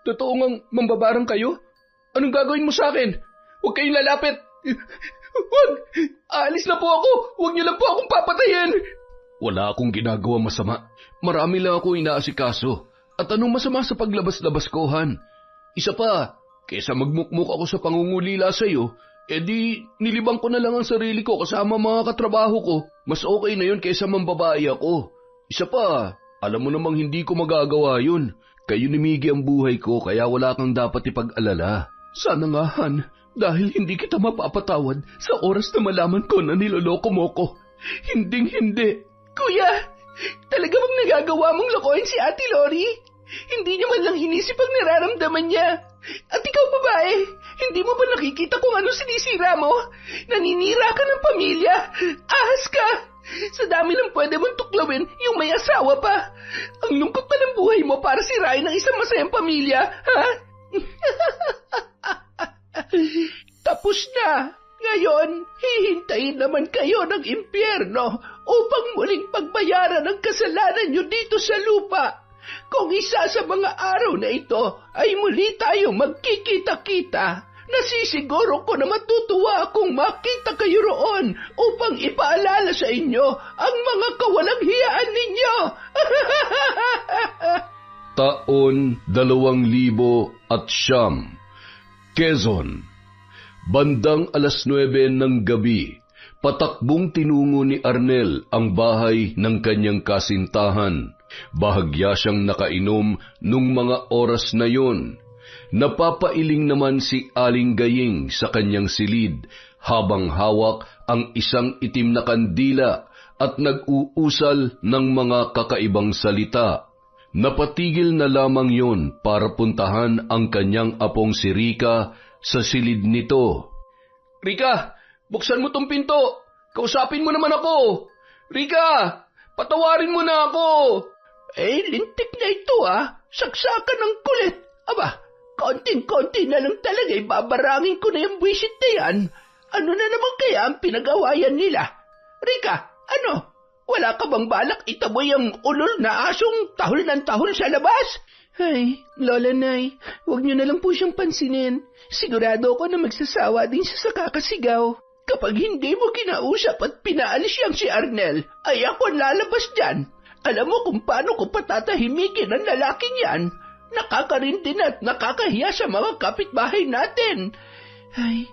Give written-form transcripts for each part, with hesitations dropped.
Totoo ngang mambabarang kayo? Anong gagawin mo sa akin? Huwag kayong lalapit! Huwag! Aalis na po ako! Huwag niyo lang po akong papatayin! Wala akong ginagawa masama. Marami lang ako inaasikaso. At anong masama sa paglabas-labas ko, Han? Isa pa, kesa magmukmuk ako sa pangungulila sa'yo, edi nilibang ko na lang ang sarili ko kasama mga katrabaho ko. Mas okay na yun kesa mambabae ako. Isa pa, alam mo namang hindi ko magagawa yun. Kayo ni Miggy ang buhay ko kaya wala kang dapat ipag-alala. Sana nga, Han, dahil hindi kita mapapatawad sa oras na malaman ko na niloloko mo ko. Hinding-hindi. Kuya, talaga bang nagagawa mong lokohin si Ate Lori? Hindi niya man lang inisip ang nararamdaman niya. At ikaw, babae, hindi mo ba nakikita kung ano sinisira mo? Naninira ka ng pamilya. Ahas ka. Sa dami ng pwede mong tuklawin, yung may asawa pa. Ang lungkot pa ng buhay mo para sirain ng isang masayang pamilya, ha? Tapos na. Ngayon, hihintayin naman kayo ng impyerno upang muling pagbayaran ang kasalanan nyo dito sa lupa. Kung isa sa mga araw na ito ay muli tayong magkikita-kita, nasisiguro ko na matutuwa akong makita kayo roon upang ipaalala sa inyo ang mga kawalang hiyaan ninyo. Taon 2009, Quezon. Bandang 9:00 ng gabi, patakbong tinungo ni Arnel ang bahay ng kanyang kasintahan. Bahagya siyang nakainom nung mga oras na yon. Napapailing naman si Aling Gaying sa kanyang silid habang hawak ang isang itim na kandila at nag-uusal ng mga kakaibang salita. Napatigil na lamang yon para puntahan ang kanyang apong si Rika sa silid nito. Rika, buksan mo tong pinto. Kausapin mo naman ako. Rika, patawarin mo na ako. Lintik na ito Saksakan ng kulit. Aba, konting-konti na lang talaga babarangin ko na yung buwisit na yan. Ano na naman kaya ang pinag-awayan nila? Rika, ano? Wala ka bang balak itaboy ang ulol na asong tahol ng tahol sa labas? Ay, Lola Nay, huwag niyo na lang po siyang pansinin. Sigurado ako na magsasawa din siya sa kakasigaw. Kapag hindi mo kinausap at pinaalis siyang si Arnel, ay ako ang lalabas dyan. Alam mo kung paano ko patatahimikin ang lalaking yan. Nakakarindin at nakakahiya sa mga kapitbahay natin. Ay,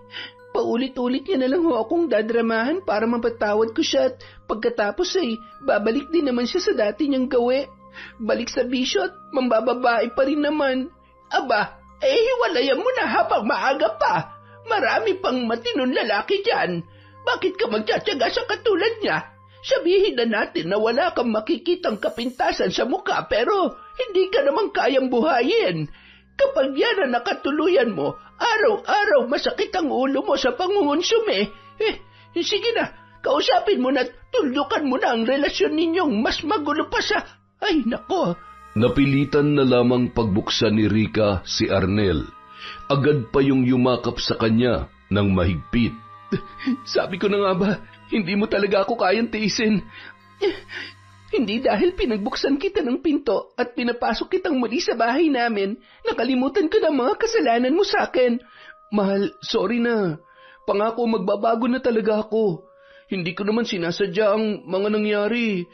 paulit-ulit niya na lang ho akong dadramahan para mapatawad ko siya at pagkatapos ay babalik din naman siya sa dati niyang gawi. Balik sa bisyo at mambababae pa rin naman. Aba, hiwalayan mo na habang maaga pa. Marami pang matinong lalaki dyan. Bakit ka magtsatsaga sa katulad niya? Sabihin na natin na wala kang makikitang kapintasan sa mukha pero hindi ka naman kayang buhayin. Kapag yan ang nakatuluyan mo, araw-araw masakit ang ulo mo sa pangungonsume. Sige na, kausapin mo na tuldukan mo na ang relasyon ninyong mas magulo pa sa... Ay, nako! Napilitan na lamang pagbuksan ni Rika si Arnel. Agad pa yung yumakap sa kanya ng mahigpit. Sabi ko na nga ba, hindi mo talaga ako kayang tiisin. Hindi dahil pinagbuksan kita ng pinto at pinapasok kitang muli sa bahay namin, nakalimutan ko na mga kasalanan mo sa akin. Mahal, sorry na. Pangako magbabago na talaga ako. Hindi ko naman sinasadya ang mga nangyari.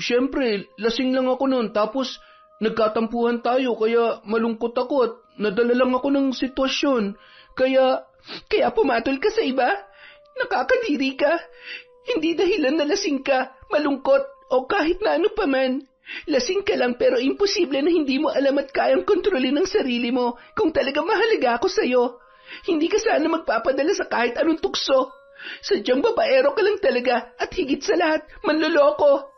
Siyempre, lasing lang ako noon tapos nagkatampuhan tayo kaya malungkot ako at nadala lang ako ng sitwasyon. Kaya pumatol ka sa iba? Nakakadiri ka. Hindi dahilan na lasing ka, malungkot o kahit na ano pa man. Lasing ka lang pero imposible na hindi mo alam at kayang kontrolin ang sarili mo kung talaga mahalaga ako sa'yo. Hindi ka sana magpapadala sa kahit anong tukso. Sadyang babaero ka lang talaga at higit sa lahat, manloloko.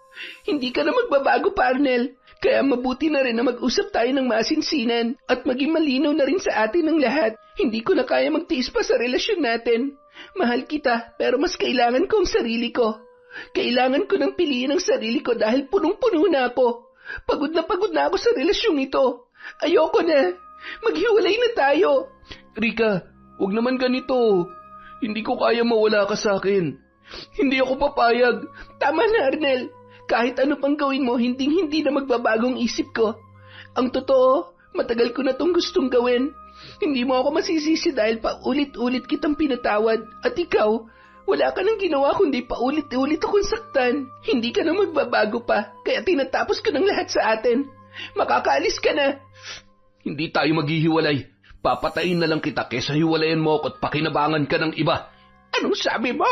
Hindi ka na magbabago, Parnel. Kaya mabuti na rin na mag-usap tayo ng masinsinan at maging malinaw na rin sa atin ang lahat. Hindi ko na kaya magtiis pa sa relasyon natin. Mahal kita, pero mas kailangan ko ang sarili ko. Kailangan ko nang piliin ang sarili ko dahil punong-puno na ako. Pagod na ako sa relasyong ito. Ayoko na. Maghiwalay na tayo. Rika, huwag naman ganito. Hindi ko kaya mawala ka sa akin. Hindi ako papayag. Tama na, Arnel. Kahit ano pang gawin mo, hindi na magbabagong isip ko. Ang totoo, matagal ko na tong gustong gawin. Hindi mo ako masisisi dahil paulit-ulit kitang pinatawad. At ikaw, wala ka nang ginawa kundi paulit-ulit akong saktan. Hindi ka na magbabago pa, kaya tinatapos ko ng lahat sa atin. Makakaalis ka na. Hindi tayo maghihiwalay. Papatayin na lang kita kesa hiwalayan mo ako at pakinabangan ka ng iba. Anong sabi mo?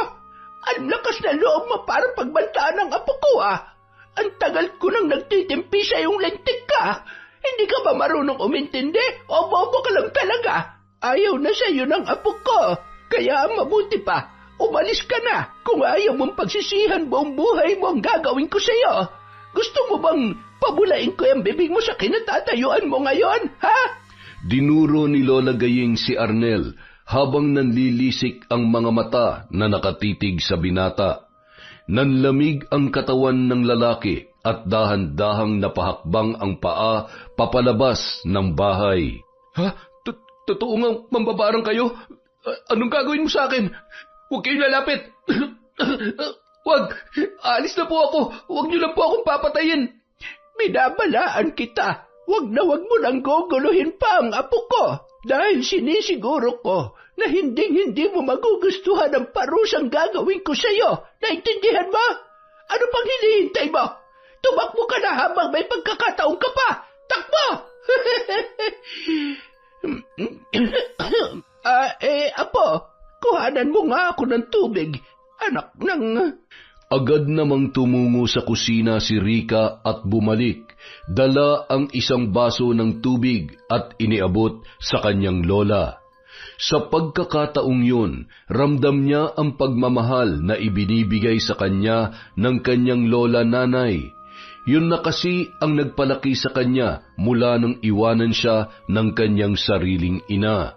Ang lakas na loob mo para pagbantaan ng apo ko, ah. Ang tagal ko nang nagtitimpi sa iyong lentik ka. Hindi ka ba marunong umintindi o bobo ka lang talaga? Ayaw na sa'yo ng apo ko. Kaya mabuti pa, umalis ka na. Kung ayaw mong pagsisihan buong buhay mo ang gagawin ko sa'yo. Gusto mo bang pabulain ko yung bibig mo sa kinatatayuan mo ngayon, ha? Dinuro ni Lola Gayeng si Arnel habang nanlilisik ang mga mata na nakatitig sa binata. Nanlamig ang katawan ng lalaki at dahan-dahang napahakbang ang paa papalabas ng bahay. Ha? Totoo nga mambabarang kayo? Anong gagawin mo sa akin? Huwag kayong lalapit! Huwag! Alis na po ako! Huwag niyo lang po akong papatayin! Binabalaan kita! Huwag na huwag mo nang guguluhin pa ang apo ko! Dahil sinisiguro ko na hindi mo magugustuhan ang parusang gagawin ko sa'yo. Naintindihan mo? Ano pang hinihintay mo? Tumakbo ka na habang may pagkakataon ka pa! Takbo! Apo, kuhanan mo nga ako ng tubig. Anak ng... Agad namang tumungo sa kusina si Rika at bumalik. Dala ang isang baso ng tubig at iniabot sa kanyang lola. Sa pagkakataong yun, ramdam niya ang pagmamahal na ibinibigay sa kanya ng kanyang lola nanay. Yun na kasi ang nagpalaki sa kanya mula nang iwanan siya ng kanyang sariling ina.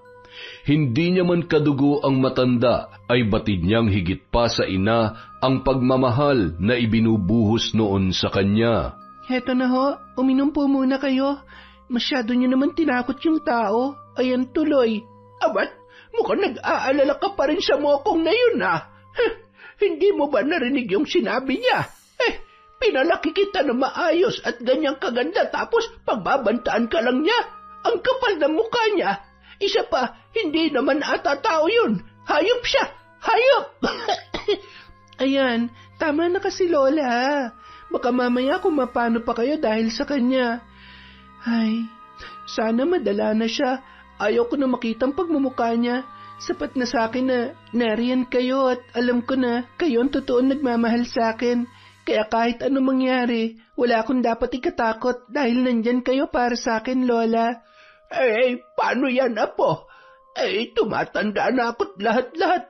Hindi niya man kadugo ang matanda, ay batid niyang higit pa sa ina ang pagmamahal na ibinubuhos noon sa kanya. Heto na ho, uminom po muna kayo. Masyado niyo naman tinakot yung tao. Ayan tuloy. Abat, mukhang nag-aalala ka pa rin sa mokong na yun, ah. Hindi mo ba narinig yung sinabi niya? Pinalaki kita na maayos at ganyang kaganda tapos pagbabantaan ka lang niya. Ang kapal ng mukha niya. Isa pa, hindi naman ata tao yun. Hayop siya! Hayop! Ayan, tama na kasi Lola. Baka mamaya kung mapano pa kayo dahil sa kanya. Ay, sana madala na siya. Ayaw ko na makitang pagmumukha niya. Sapat na sa akin na nariyan kayo at alam ko na kayo ang totoong nagmamahal sa akin. Kaya kahit ano mangyari, wala akong dapat ikatakot dahil nandyan kayo para sa akin, Lola. Paano yan, Apo? Tumatanda na ako't lahat-lahat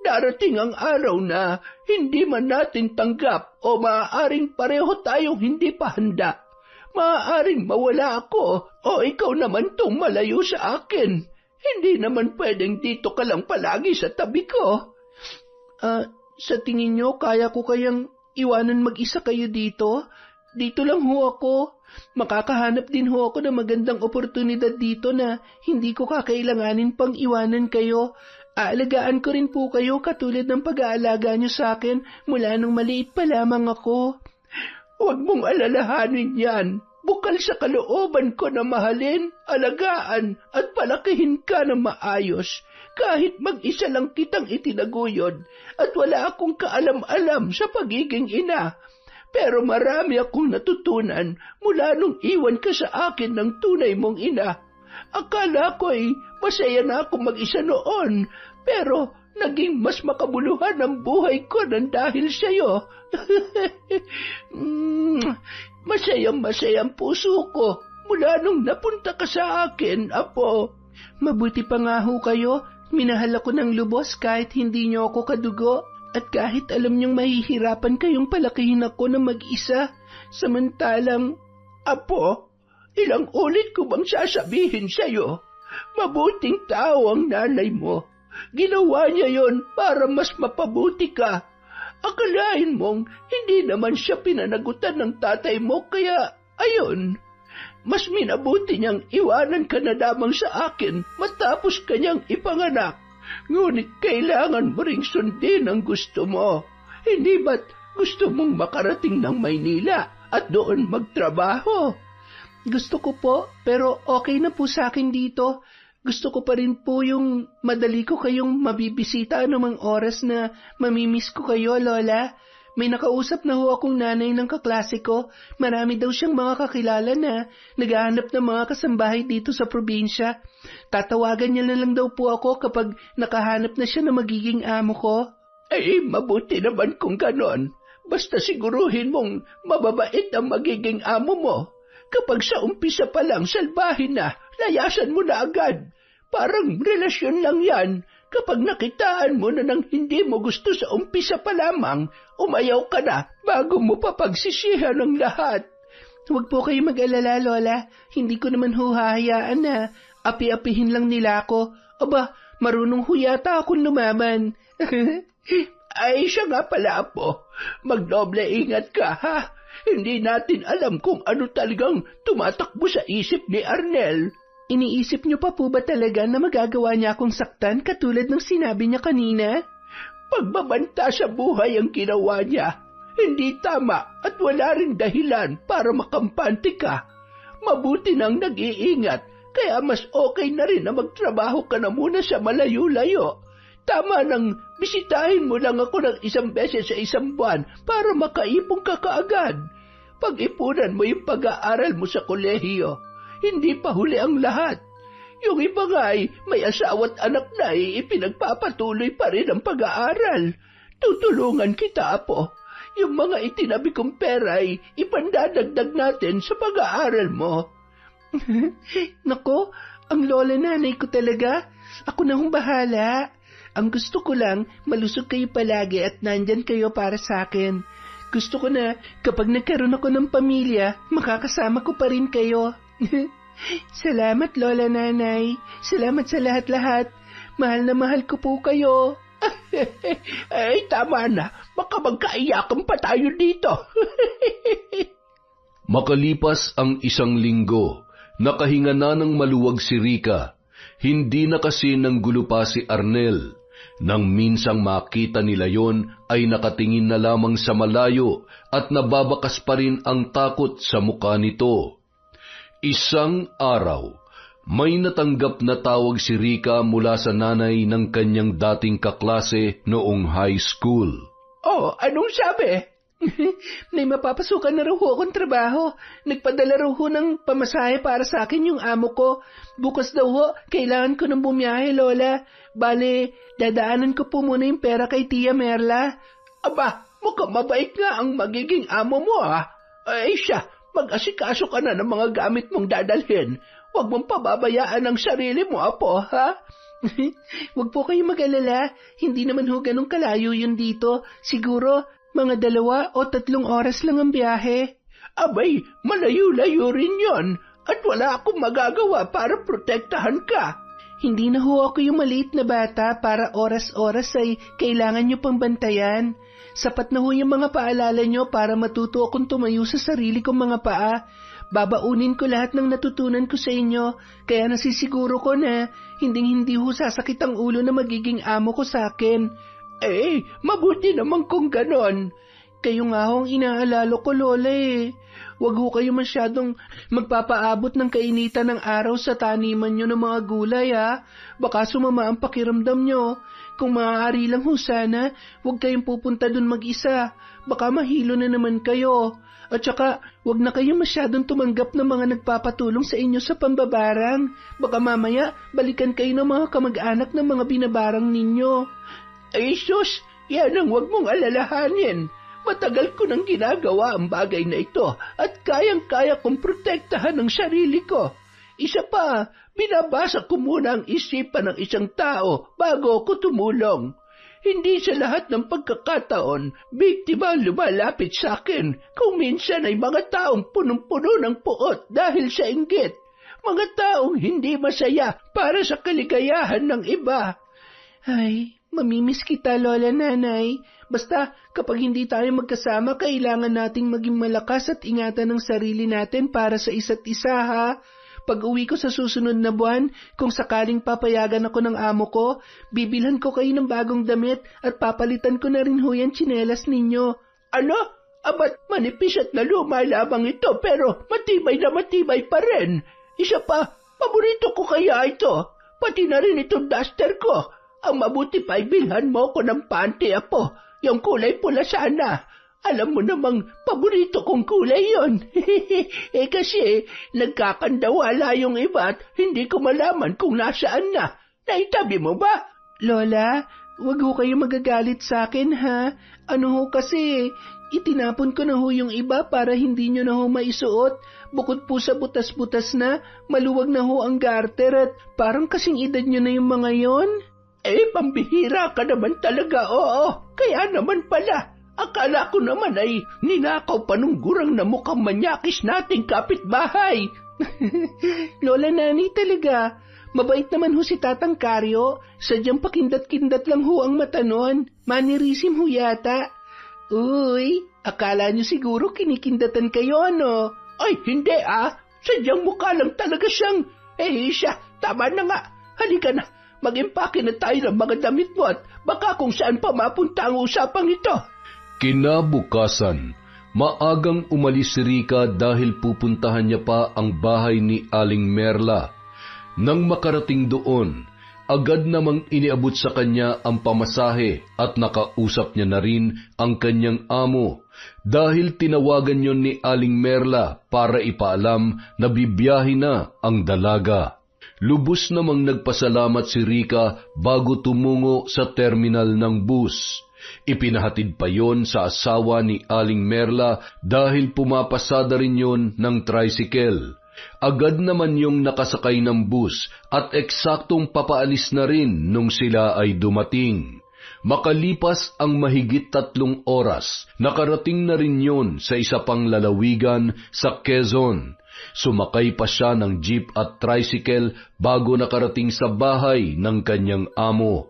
darating ang araw na hindi man natin tanggap o maaaring pareho tayong hindi pa handa. Maaaring mawala ako o ikaw naman tong malayo sa akin. Hindi naman pwedeng dito ka lang palagi sa tabi ko. Sa tingin nyo, kaya ko kayang iwanan mag-isa kayo dito? Dito lang ho ako. Makakahanap din ho ako ng magandang oportunidad dito na hindi ko kakailanganin pang iwanan kayo. Aalagaan ko rin po kayo katulad ng pag-aalaga nyo sa akin mula nung maliit pa lamang ako. Huwag mong alalahanin yan. Bukal sa kalooban ko na mahalin, alagaan at palakihin ka ng maayos. Kahit mag-isa lang kitang itinaguyod at wala akong kaalam-alam sa pagiging ina. Pero marami akong natutunan mula nung iwan ka sa akin ng tunay mong ina. Akala ko'y masaya na akong mag-isa noon, pero naging mas makabuluhan ang buhay ko nang dahil sa'yo. Masayang puso ko mula nung napunta ka sa akin, Apo. Mabuti pa nga ho kayo, minahal ako ng lubos kahit hindi niyo ako kadugo. At kahit alam niyong mahihirapan kayong palakihin ako na mag-isa, samantalang, Apo, ilang ulit ko bang sasabihin sa'yo? Mabuting tao ang nanay mo. Ginawa niya yon para mas mapabuti ka. Akalain mong hindi naman siya pinanagutan ng tatay mo kaya, ayun, mas minabuti niyang iwanan ka na lamang sa akin matapos kanyang ipanganak. Ngunit kailangan mo ring sundin ang gusto mo. Hindi ba't gusto mong makarating ng Maynila at doon magtrabaho? Gusto ko po, pero okay na po sa akin dito. Gusto ko pa rin po yung madali ko kayong mabibisita anumang oras na mamimiss ko kayo, Lola. May nakausap na ho akong nanay ng kaklase ko. Marami daw siyang mga kakilala na naghahanap ng mga kasambahay dito sa probinsya. Tatawagan niya na lang daw po ako kapag nakahanap na siya na magiging amo ko. Ay, mabuti naman kung ganon. Basta siguruhin mong mababait ang magiging amo mo. Kapag sa umpisa pa lang salbahin na, layasan mo na agad. Parang relasyon lang yan. Kapag nakitaan mo na ng hindi mo gusto sa umpisa pa lamang, umayaw ka na bago mo pa pagsisihan ang lahat. Huwag po kayo mag-alala, Lola. Hindi ko naman hahayaan na api-apihin lang nila ako. Aba, marunong ho yata akong lumaban. Ay, siya nga pala po. Magdoble ingat ka, ha? Hindi natin alam kung ano talagang tumatakbo sa isip ni Arnel. Iniisip niyo pa po ba talaga na magagawa niya akong saktan katulad ng sinabi niya kanina? Pagbabanta sa buhay ang ginawa niya. Hindi tama at wala ring dahilan para makampante ka. Mabuti nang nag-iingat, kaya mas okay na rin na magtrabaho ka na muna sa malayo-layo. Tama nang bisitahin mo lang ako ng 1 beses sa 1 buwan para makaipong ka kaagad. Pag-ipunan mo yung pag-aaral mo sa kolehiyo. Hindi pa huli ang lahat. Yung iba nga'y may asawa't anak na ipinagpapatuloy pa rin ang pag-aaral. Tutulungan kita, Apo. Yung mga itinabi kong pera ay ipandadagdag natin sa pag-aaral mo. Nako, ang lola nanay ko talaga. Ako na hong bahala. Ang gusto ko lang, malusog kayo palagi at nandyan kayo para sa akin. Gusto ko na kapag nagkaroon ako ng pamilya, makakasama ko pa rin kayo. Salamat, Lola Nanay. Salamat sa lahat-lahat. Mahal na mahal ko po kayo. Ay, tama na. Baka magkaiyakan pa tayo dito. Makalipas ang 1 linggo, nakahinga na ng maluwag si Rica. Hindi na kasi ng gulo pa si Arnel. Nang minsang makita nila yon ay nakatingin na lamang sa malayo at nababakas pa rin ang takot sa mukha nito. Isang araw, may natanggap na tawag si Rica mula sa nanay ng kanyang dating kaklase noong high school. Oh, anong sabi? May mapapasukan na raw ho akong trabaho. Nagpadala raw ho ng pamasahe para sa akin yung amo ko. Bukas daw ho, kailangan ko ng bumiyahe, Lola. Bale, dadaanan ko po muna yung pera kay Tia Merla. Aba, mukhang mabait nga ang magiging amo mo, ha? Ay siya, mag-asikaso ka na ng mga gamit mong dadalhin. Huwag mong pababayaan ang sarili mo, Apo, ha? Huwag po kayo mag-alala. Hindi naman ho ganun kalayo yun dito. Siguro, mga 2 o 3 oras lang ang biyahe. Abay, malayo-layo rin yon. At wala akong magagawa para protektahan ka. Hindi na ho ako yung maliit na bata para oras-oras ay kailangan nyo pang bantayan. Sapat na ho yung mga paalala nyo para matuto akong tumayo sa sarili kong mga paa. Babaunin ko lahat ng natutunan ko sa inyo, kaya nasisiguro ko na hindi ho sasakit ang ulo na magiging amo ko sa akin. Eh, mabuti naman kung ganon. Kayo nga hong inaalala ko, Lola eh. Huwag ho kayo masyadong magpapaabot ng kainitan ng araw sa taniman nyo ng mga gulay, ha? Baka sumama ang pakiramdam nyo. Kung maaari lang ho sana, huwag kayong pupunta dun mag-isa. Baka mahilo na naman kayo. At saka, huwag na kayong masyadong tumanggap ng mga nagpapatulong sa inyo sa pambabarang. Baka mamaya, balikan kayo ng mga kamag-anak ng mga binabarang ninyo. Ay, sus, yan ang huwag mong alalahanin. Matagal ko nang ginagawa ang bagay na ito at kayang-kaya kong protektahan ang sarili ko. Isa pa, binabasa ko muna ang isipan ng isang tao bago ako tumulong. Hindi sa lahat ng pagkakataon, biktima ang lumalapit sa akin kung minsan ay mga taong punong-puno ng puot dahil sa inggit. Mga taong hindi masaya para sa kaligayahan ng iba. Ay, mamimiss kita, Lola Nanay. Basta kapag hindi tayo magkasama, kailangan nating maging malakas at ingatan ang sarili natin para sa isa't isa, ha? Pag-uwi ko sa susunod na buwan, kung sakaling papayagan ako ng amo ko, bibilhan ko kayo ng bagong damit at papalitan ko na rin ho yan tsinelas ninyo. Ano? Abat manipis at naluma lamang ito pero matibay na matibay pa rin. Isa pa, paborito ko kaya ito. Pati na rin itong duster ko. Ang mabuti pa ibilhan mo ko ng panty, Apo. Yung kulay pula sana. Alam mo namang paborito kong kulay yon. Kasi nagkakandawala yung iba at hindi ko malaman kung nasaan na. Naitabi mo ba? Lola, wag ho kayo magagalit sa akin ha. Ano ho kasi, itinapon ko na ho yung iba para hindi nyo na ho maisuot. Bukod po sa butas-butas na, maluwag na ho ang garter at parang kasing edad nyo na yung mga yon. Pambihira ka naman talaga, oo. Kaya naman pala. Akala ko naman ay ninakaw pa nung gurang na mukhang manyakis nating kapitbahay. Lola Nani talaga. Mabait naman ho si Tatang Karyo. Sadyang pakindat-kindat lang ho ang mata nun. Manirisim ho yata. Uy, akala nyo siguro kinikindatan kayo, ano? Ay, hindi ah. Sadyang mukha lang talaga siyang... siya, tama na nga. Halika na, mag-impake na tayo ng mga damit mo at baka kung saan pa mapunta ang usapang ito. Kinabukasan, maagang umalis si Rica dahil pupuntahan niya pa ang bahay ni Aling Merla. Nang makarating doon, agad namang iniabot sa kanya ang pamasahe at nakausap niya na rin ang kanyang amo dahil tinawagan yon ni Aling Merla para ipaalam na bibiyahe na ang dalaga. Lubos namang nagpasalamat si Rica bago tumungo sa terminal ng bus. Ipinahatid pa yon sa asawa ni Aling Merla dahil pumapasada rin yon ng tricycle. Agad naman yung nakasakay ng bus at eksaktong papaalis na rin nung sila ay dumating. Makalipas ang mahigit 3 oras, nakarating na rin yon sa isa pang lalawigan sa Quezon. Sumakay pa siya ng jeep at tricycle bago nakarating sa bahay ng kanyang amo.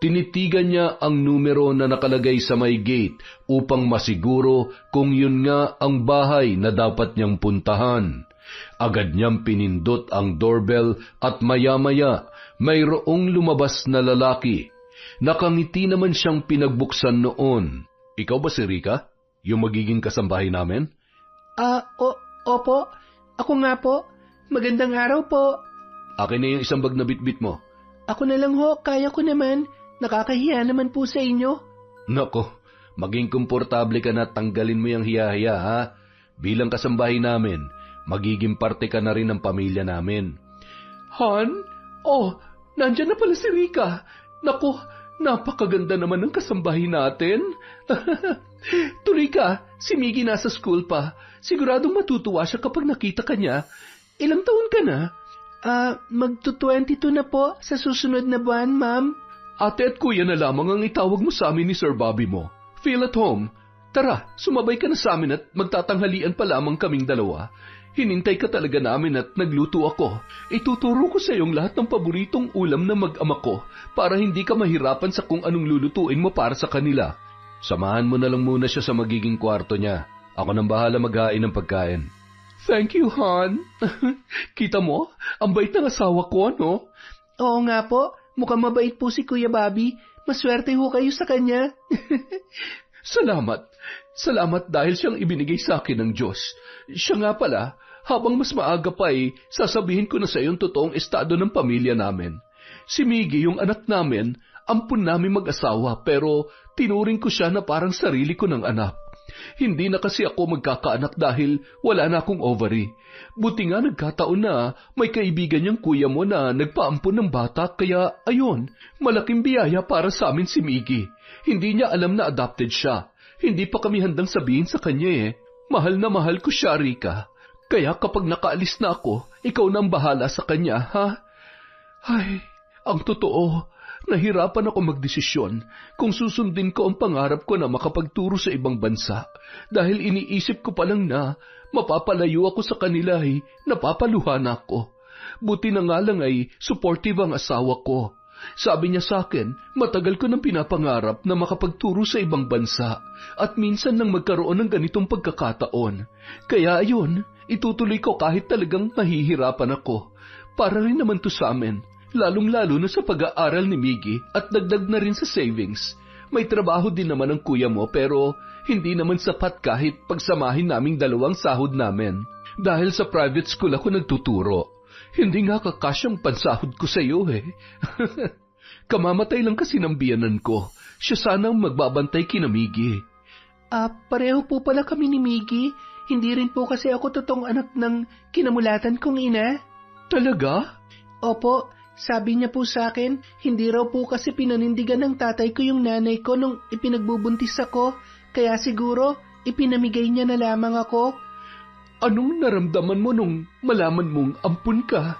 Tinitigan niya ang numero na nakalagay sa may gate upang masiguro kung yun nga ang bahay na dapat niyang puntahan. Agad niyang pinindot ang doorbell at maya-maya mayroong lumabas na lalaki. Nakangiti naman siyang pinagbuksan noon. Ikaw ba si Rica? Yung magiging kasambahay namin? Opo. Ako nga po. Magandang araw po. Akin na yung isang bag na bitbit mo. Ako na lang ho, kaya ko naman. Nakakahiya naman po sa inyo. Nako, maging komportable ka na tanggalin mo yung hiya-hiya, ha? Bilang kasambahay namin, magiging parte ka na rin ng pamilya namin. Han? Oh, nandyan na pala si Rica. Naku, napakaganda naman ng kasambahay natin. Tuloy ka, si Miggy nasa school pa. Siguradong matutuwa siya kapag nakita ka niya. Ilang taon ka na? Magto-22 na po sa susunod na buwan, ma'am. Ate at kuya na lamang ang itawag mo sa amin ni Sir Bobby mo. Feel at home. Tara, sumabay ka na sa amin at magtatanghalian pa lamang kaming dalawa. Hinintay ka talaga namin at nagluto ako. Ituturo ko sa iyong lahat ng paboritong ulam na mag-ama ko para hindi ka mahirapan sa kung anong lulutuin mo para sa kanila. Samahan mo na lang muna siya sa magiging kwarto niya. Ako nang bahala maghain ng pagkain. Thank you, Han. Kita mo, ang bait ng asawa ko, no? Oo nga po, mukhang mabait po si Kuya Bobby. Maswerte ho kayo sa kanya. Salamat. Salamat dahil siyang ibinigay sa akin ng Diyos. Siya nga pala, habang mas maaga pa sasabihin ko na sa iyong totoong estado ng pamilya namin. Si Miggy, yung anak namin, ampun namin mag-asawa pero tinuring ko siya na parang sarili ko ng anak. Hindi na kasi ako magkakaanak dahil wala na akong ovary. Buti nga nagkataon na may kaibigan niyang kuya mo na nagpaampun ng bata kaya ayun, malaking biyaya para sa amin si Miggy. Hindi niya alam na adopted siya. Hindi pa kami handang sabihin sa kanya Mahal na mahal ko siya, Rica. Kaya kapag nakaalis na ako, ikaw na ang bahala sa kanya, ha? Ay, ang totoo, nahirapan ako magdesisyon kung susundin ko ang pangarap ko na makapagturo sa ibang bansa dahil iniisip ko pa lang na mapapalayo ako sa kanila napapaluhan ako. Buti na nga lang supportive ang asawa ko. Sabi niya sa akin, matagal ko nang pinapangarap na makapagturo sa ibang bansa at minsan nang magkaroon ng ganitong pagkakataon. Kaya ayun, itutuloy ko kahit talagang mahihirapan ako. Para rin naman to sa amin. Lalong-lalo na sa pag-aaral ni Miggy at dagdag na rin sa savings. May trabaho din naman ang kuya mo pero Hindi naman sapat kahit pagsamahin naming 2 sahod namin. Dahil sa private school ako nagtuturo. Hindi nga kakasyang pansahod ko sa iyo eh. Kamamatay lang kasi ng biyanan ko. Siya sanang magbabantay kina Miggy. Pareho po pala kami ni Miggy. Hindi rin po kasi ako totoong anak ng kinamulatan kong ina. Talaga? Opo, sabi niya po sa akin, hindi raw po kasi pinanindigan ng tatay ko yung nanay ko nung ipinagbubuntis ako. Kaya siguro, ipinamigay niya na lamang ako. Anong naramdaman mo nung malaman mong ampun ka?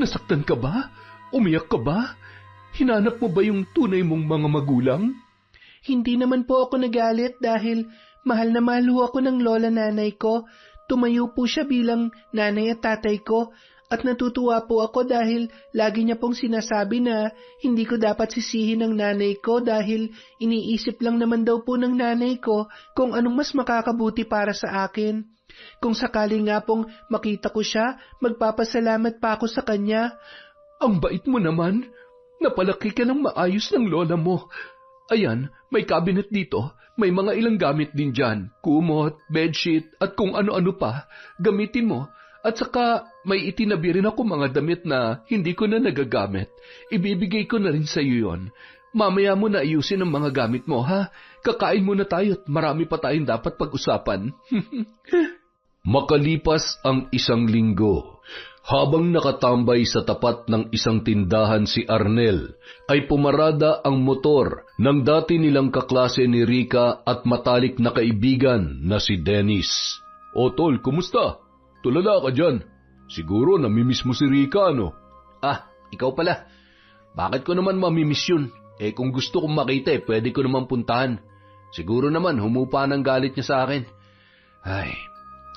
Nasaktan ka ba? Umiyak ka ba? Hinanap mo ba yung tunay mong mga magulang? Hindi naman po ako nagalit dahil mahal na mahal ho ako ng lola nanay ko. Tumayo po siya bilang nanay at tatay ko. At natutuwa po ako dahil lagi niya pong sinasabi na hindi ko dapat sisihin ng nanay ko dahil iniisip lang naman daw po ng nanay ko kung anong mas makakabuti para sa akin. Kung sakali nga pong makita ko siya, magpapasalamat pa ako sa kanya. Ang bait mo naman. Napalaki ka ng maayos ng lola mo. Ayan, may cabinet dito. May mga ilang gamit din dyan. Kumot, bedsheet at kung ano-ano pa. Gamitin mo. At saka may itinabi rin ako mga damit na hindi ko na nagagamit. Ibibigay ko na rin sa iyo yon. Mamaya mo na ayusin ang mga gamit mo, ha? Kakain muna tayo at marami pa tayong dapat pag-usapan. Makalipas ang 1 linggo, habang nakatambay sa tapat ng isang tindahan si Arnel, ay pumarada ang motor ng dati nilang kaklase ni Rica at matalik na kaibigan na si Dennis. O tol, kumusta? Tulala ka dyan. Siguro namimiss mo si Rica, ano? Ikaw pala. Bakit ko naman mamimiss yun? Kung gusto kong makita pwede ko naman puntahan. Siguro naman humupa ng galit niya sa akin. Ay,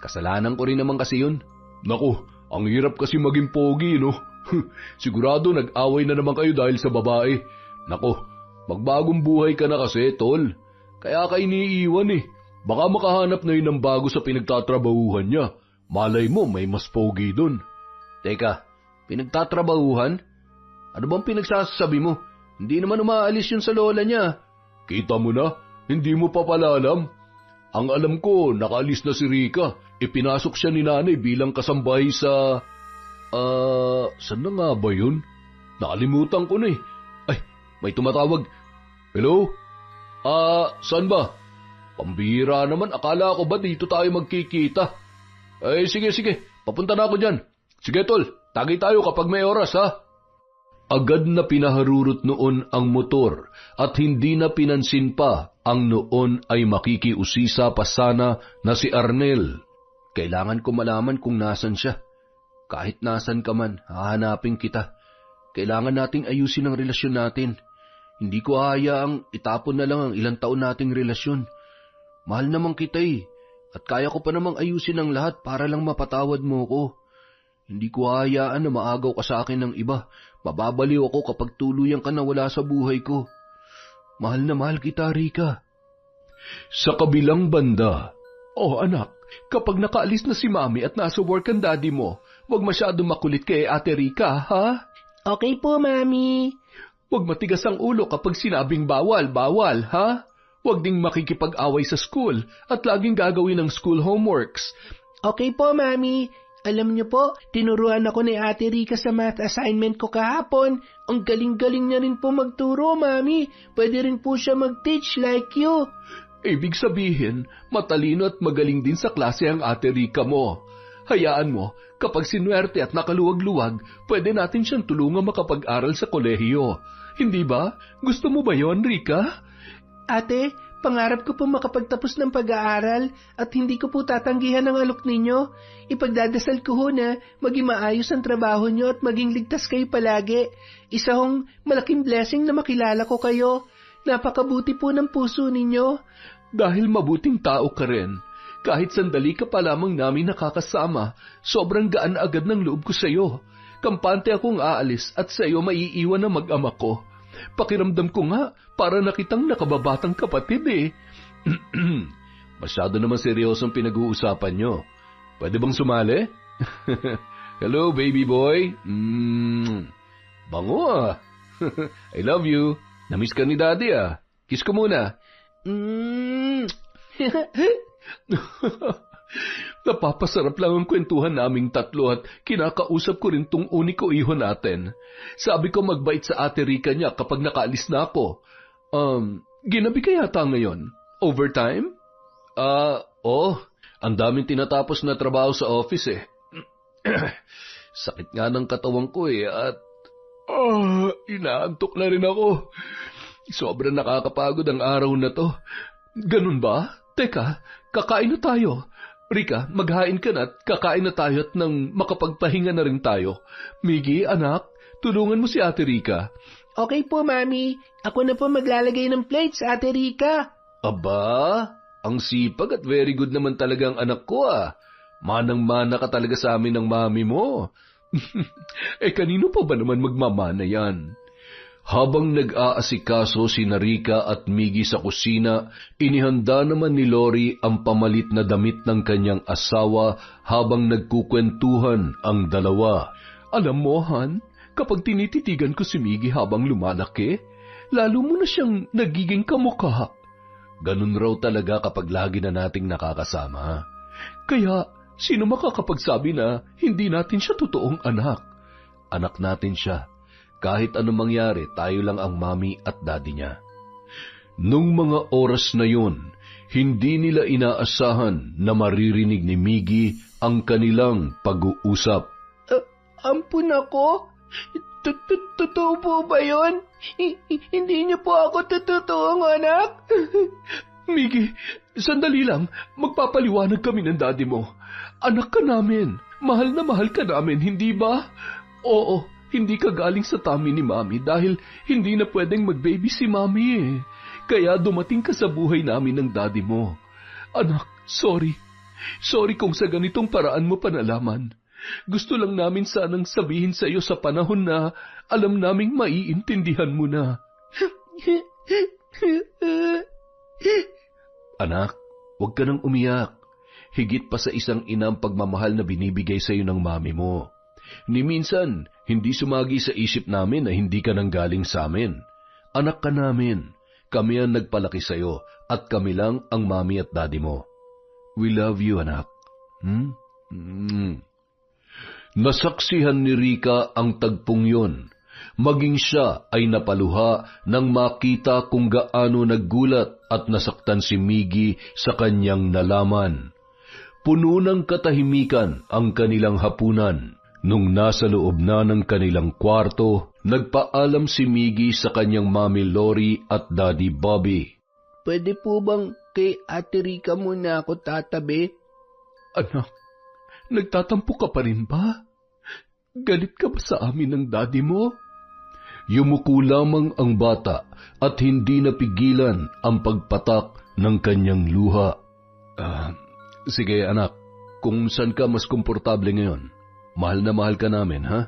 kasalanan ko rin naman kasi yun. Naku, ang hirap kasi maging pogi, no? Sigurado nag-away na naman kayo dahil sa babae. Naku, magbagong buhay ka na kasi, tol. Kaya ka iniiwan eh. Baka makahanap na yun ng bago sa pinagtatrabahuhan niya. Malay mo, may mas pogi dun. Teka, pinagtatrabahuhan? Ano bang pinagsasabi mo? Hindi naman umaalis yun sa lola niya. Kita mo na, hindi mo pa pala alam. Ang alam ko, nakaalis na si Rica. Ipinasok siya ni nanay bilang kasambahay sa... saan na nga ba yun? Nakalimutan ko na eh. Ay, may tumatawag. Hello? Saan ba? Pambihira naman, akala ko ba dito tayo magkikita? Ay, sige, papunta na ako dyan. Sige, tol, tagay tayo kapag may oras, ha? Agad na pinaharurot noon ang motor at hindi na pinansin pa ang noon ay makikiusisa pa sana na si Arnel. Kailangan ko malaman kung nasan siya. Kahit nasan ka man, hahanapin kita. Kailangan nating ayusin ang relasyon natin. Hindi ko hahayaang itapon na lang ang ilang taon nating relasyon. Mahal naman kita eh. At kaya ko pa namang ayusin ang lahat para lang mapatawad mo ko. Hindi ko hahayaan na maagaw ka sa akin ng iba. Mababaliw ako kapag tuluyan ka na wala sa buhay ko. Mahal na mahal kita, Rica. Sa kabilang banda, anak, kapag nakaalis na si Mami at nasa work ang daddy mo, huwag masyadong makulit kay Ate Rica, ha? Okay po, Mami. Huwag matigas ang ulo kapag sinabing bawal, ha? Huwag ding makikipag-away sa school at laging gagawin ang school homeworks. Okay po, Mami. Alam niyo po, tinuruan ako ni Ate Rica sa math assignment ko kahapon. Ang galing-galing niya rin po magturo, Mami. Pwede rin po siya mag-teach like you. Ibig sabihin, matalino at magaling din sa klase ang Ate Rica mo. Hayaan mo, kapag sinuwerte at nakaluwag-luwag, pwede natin siyang tulungan makapag-aral sa kolehiyo. Hindi ba? Gusto mo ba yon, Rica? Ate, pangarap ko po makapagtapos ng pag-aaral at hindi ko po tatanggihan ang alok ninyo. Ipagdadasal ko ho na maging maayos ang trabaho nyo at maging ligtas kayo palagi. Isa hong malaking blessing na makilala ko kayo. Napakabuti po ng puso ninyo. Dahil mabuting tao ka rin. Kahit sandali ka pa lamang namin nakakasama, sobrang gaan agad ng loob ko sa iyo. Kampante akong aalis at sa iyo maiiwan na mag-ama ko. Pakiramdam ko nga, para nakitang nakababatang kapatid eh. Masyado naman seryosong pinag-uusapan nyo. Pwede bang sumali? Hello, baby boy. Bango ah. I love you. Namiss ka ni daddy ah. Kiss ko muna. Napapasarap lang ang kwentuhan naming tatlo at kinakausap ko rin tong uniko iho natin. Sabi ko magbait sa ate Rica niya kapag nakaalis na ako. Ginabi ka yata ngayon? Overtime? Ang daming tinatapos na trabaho sa office eh. Sakit nga ng katawan ko eh at inaantok na rin ako. Sobrang nakakapagod ang araw na to. Ganun ba? Teka, kakain na tayo. Rica, maghain ka na at kakain na tayo at nang makapagpahinga na rin tayo. Miggy, anak, tulungan mo si Ate Rica. Okay po, Mami. Ako na po maglalagay ng plates, Ate Rica. Aba, ang sipag at very good naman talaga ang anak ko ah. Manang-mana ka talaga sa amin ng mami mo. Kanino pa ba naman magmamana yan? Habang nag-aasikaso si Rica at Miggy sa kusina, inihanda naman ni Lori ang pamalit na damit ng kanyang asawa habang nagkukwentuhan ang dalawa. Alam mo, Han, kapag tinititigan ko si Miggy habang lumalaki, lalo mo na siyang nagiging kamukha. Ganun raw talaga kapag lagi na nating nakakasama. Kaya, sino makakapagsabi na hindi natin siya totoong anak? Anak natin siya. Kahit anong mangyari, tayo lang ang mami at daddy niya. Nung mga oras na yun, hindi nila inaasahan na maririnig ni Miggy ang kanilang pag-uusap. Ampun ako? Totoo po ba yun? Hindi niyo po ako totoong anak? Miggy, sandali lang. Magpapaliwanag kami ng daddy mo. Anak ka namin. Mahal na mahal ka namin, hindi ba? Oo, hindi ka galing sa tummy ni Mami dahil hindi na pwedeng mag-baby si Mami eh. Kaya dumating ka sa buhay namin ng daddy mo. Anak, sorry. Sorry kung sa ganitong paraan mo pa nalaman. Gusto lang namin sanang sabihin sa iyo sa panahon na alam naming maiintindihan mo na. Anak, huwag ka nang umiyak. Higit pa sa isang ina ang pagmamahal na binibigay sa iyo ng mami mo. Ni minsan, hindi sumagi sa isip namin na hindi ka nang galing sa amin. Anak ka namin. Kami ang nagpalaki sa iyo at kami lang ang mami at daddy mo. We love you, anak. Nasaksihan ni Rica ang tagpong yun. Maging siya ay napaluha nang makita kung gaano naggulat at nasaktan si Miggy sa kanyang nalaman. Puno ng katahimikan ang kanilang hapunan. Nung nasa loob na ng kanilang kwarto, nagpaalam si Miggy sa kanyang mami Lori at daddy Bobby. Pwede po bang kay Ate Rica muna ako tatabi? Anak, nagtatampo ka pa rin ba? Galit ka ba sa amin ng daddy mo? Yumuko lamang ang bata at hindi napigilan ang pagpatak ng kanyang luha. Sige anak, kung saan ka mas komportable ngayon. Mahal na mahal ka namin, ha?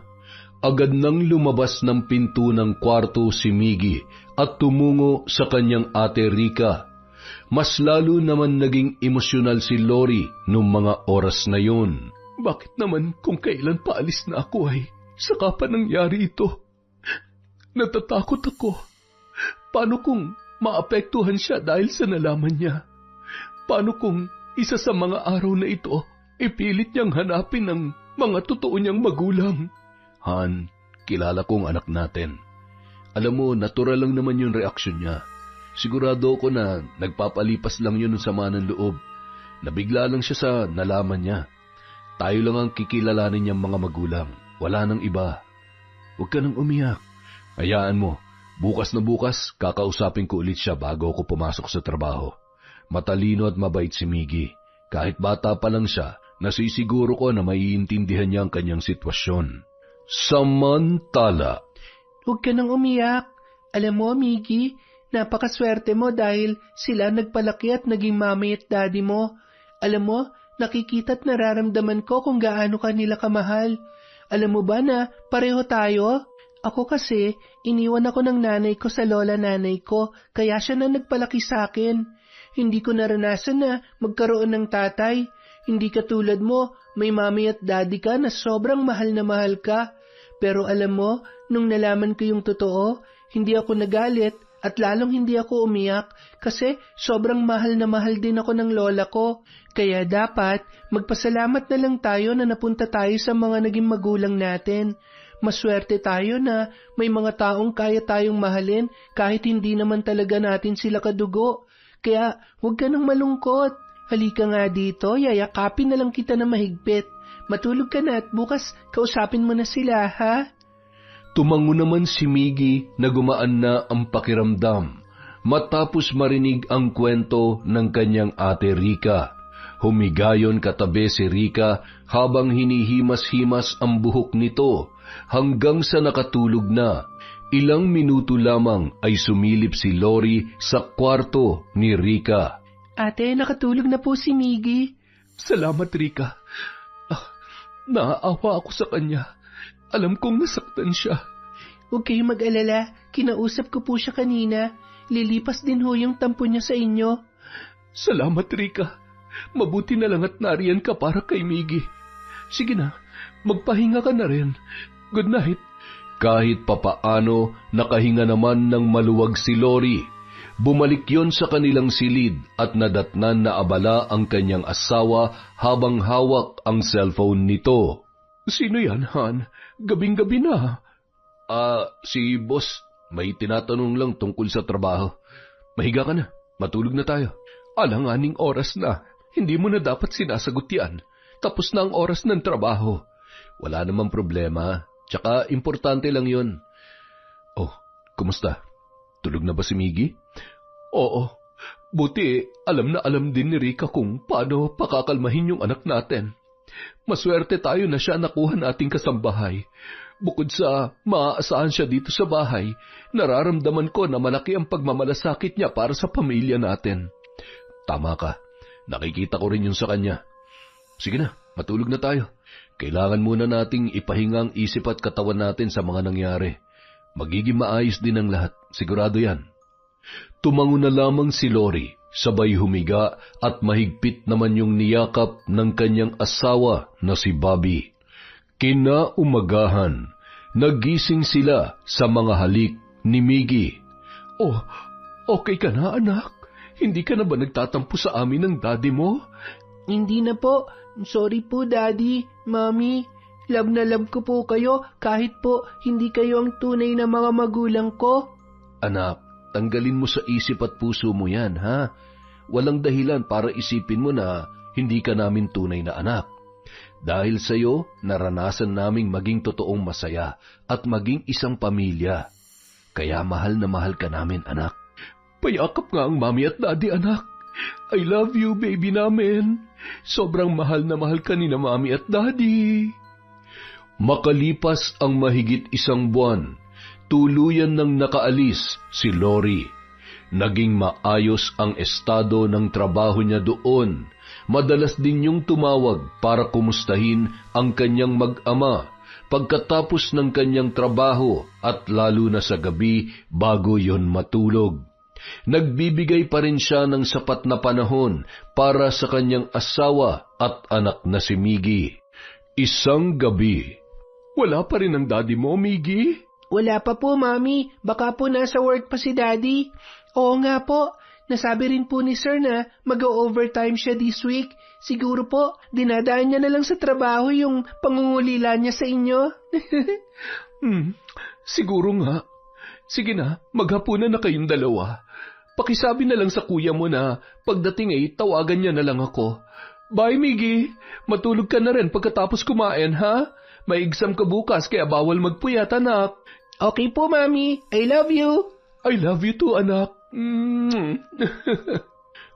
Agad nang lumabas ng pinto ng kwarto si Miggy at tumungo sa kanyang Ate Rica. Mas lalo naman naging emosyonal si Lori noong mga oras na yun. Bakit naman kung kailan paalis na ako ay saka pa nangyari ito? Natatakot ako. Paano kung maapektuhan siya dahil sa nalaman niya? Paano kung isa sa mga araw na ito, ipilit niyang hanapin ng mga totoo niyang magulang? Han, kilala kong anak natin. Alam mo, natural lang naman yung reaksyon niya. Sigurado ako na nagpapalipas lang yun ng sama ng loob. Nabigla lang siya sa nalaman niya. Tayo lang ang kikilalanin niyang mga magulang. Wala nang iba. Huwag ka nang umiyak. Hayaan mo, bukas na bukas, kakausapin ko ulit siya bago ako pumasok sa trabaho. Matalino at mabait si Miggy. Kahit bata pa lang siya, nasisiguro ko na maiintindihan niya ang kanyang sitwasyon. Samantala, huwag ka nang umiyak. Alam mo, Miggy, napakaswerte mo dahil sila nagpalaki at naging mami at daddy mo. Alam mo, nakikita at nararamdaman ko kung gaano ka nila kamahal. Alam mo ba na pareho tayo? Ako kasi, iniwan ako ng nanay ko sa lola nanay ko, kaya siya na nagpalaki sa akin. Hindi ko naranasan na magkaroon ng tatay. Hindi katulad mo, may mami at daddy ka na sobrang mahal na mahal ka. Pero alam mo, nung nalaman ko yung totoo, hindi ako nagalit At lalong hindi ako umiyak kasi sobrang mahal na mahal din ako ng lola ko. Kaya dapat magpasalamat na lang tayo na napunta tayo sa mga naging magulang natin. Maswerte tayo na may mga taong kaya tayong mahalin kahit hindi naman talaga natin sila kadugo. Kaya huwag ka nang malungkot. Halika nga dito, yayakapin na lang kita na mahigpit. Matulog ka na at bukas kausapin mo na sila, ha? Tumango naman si Miggy na gumaan na ang pakiramdam matapos marinig ang kwento ng kanyang ate Rika. Humigayon katabi si Rika habang hinihimas-himas ang buhok nito hanggang sa nakatulog na. Ilang minuto lamang ay sumilip si Lori sa kwarto ni Rika. Ate, nakatulog na po si Miggy. Salamat, Rika. Naaawa ako sa kanya. Alam kong nasaktan siya. Huwag kayong mag-alala. Kinausap ko po siya kanina. Lilipas din ho yung tampo niya sa inyo. Salamat, Rika. Mabuti na lang at nariyan ka para kay Miggy. Sige na, magpahinga ka na rin. Good night. Kahit papaano, nakahinga naman ng maluwag si Lori. Bumalik yon sa kanilang silid at nadatnan na abala ang kanyang asawa habang hawak ang cellphone nito. Sino yan, Han? Gabing-gabi na. Si boss. May tinatanong lang tungkol sa trabaho. Mahiga ka na. Matulog na tayo. Alanganing oras na. Hindi mo na dapat sinasagot yan. Tapos na ang oras ng trabaho. Wala namang problema. Tsaka importante lang yon. Oh, kumusta? Tulog na ba si Miggy? Oo. Buti alam na alam din ni Rika kung paano pakakalmahin yung anak natin. Maswerte tayo na siya nakuha nating kasambahay. Bukod sa maaasahan siya dito sa bahay, nararamdaman ko na malaki ang pagmamalasakit niya para sa pamilya natin. Tama ka. Nakikita ko rin yun sa kanya. Sige na, matulog na tayo. Kailangan muna nating ipahinga ang isip at katawan natin sa mga nangyari. Magiging maayos din ang lahat, sigurado yan. Tumango na lamang si Lori, sabay humiga at mahigpit naman yung niyakap ng kanyang asawa na si Bobby. Kinaumagahan, nagising sila sa mga halik ni Miggy. Oh, okay ka na, anak? Hindi ka na ba nagtatampo sa amin ng daddy mo? Hindi na po. Sorry po, Daddy, Mommy. Love na love ko po kayo kahit po hindi kayo ang tunay na mga magulang ko. Anak, tanggalin mo sa isip at puso mo yan, ha? Walang dahilan para isipin mo na hindi ka namin tunay na anak. Dahil sa'yo, naranasan naming maging totoong masaya at maging isang pamilya. Kaya mahal na mahal ka namin, anak. Payakap nga ang mami at daddy, anak. I love you, baby namin. Sobrang mahal na mahal ka ni na mami at daddy. Makalipas ang mahigit 1 buwan, tuluyan nang nakaalis si Lori. Naging maayos ang estado ng trabaho niya doon. Madalas din yung tumawag para kumustahin ang kanyang mag-ama pagkatapos ng kanyang trabaho at lalo na sa gabi bago yon matulog. Nagbibigay pa rin siya ng sapat na panahon para sa kanyang asawa at anak na si Miggy. Isang gabi. Wala pa rin ang daddy mo, Miggy? Wala pa po, Mami. Baka po nasa work pa si Daddy. Oo nga po. Nasabi rin po ni Sir na mag-overtime siya this week. Siguro po, dinadaan niya na lang sa trabaho yung pangungulila niya sa inyo. Siguro nga. Sige na, maghapunan na kayong dalawa. Pakisabi na lang sa kuya mo na pagdating ay tawagan niya na lang ako. Bye, Miggy. Matulog ka na rin pagkatapos kumain, ha? May exam ka bukas kaya bawal magpuyat, anak. Okay po, Mami. I love you. I love you too, anak.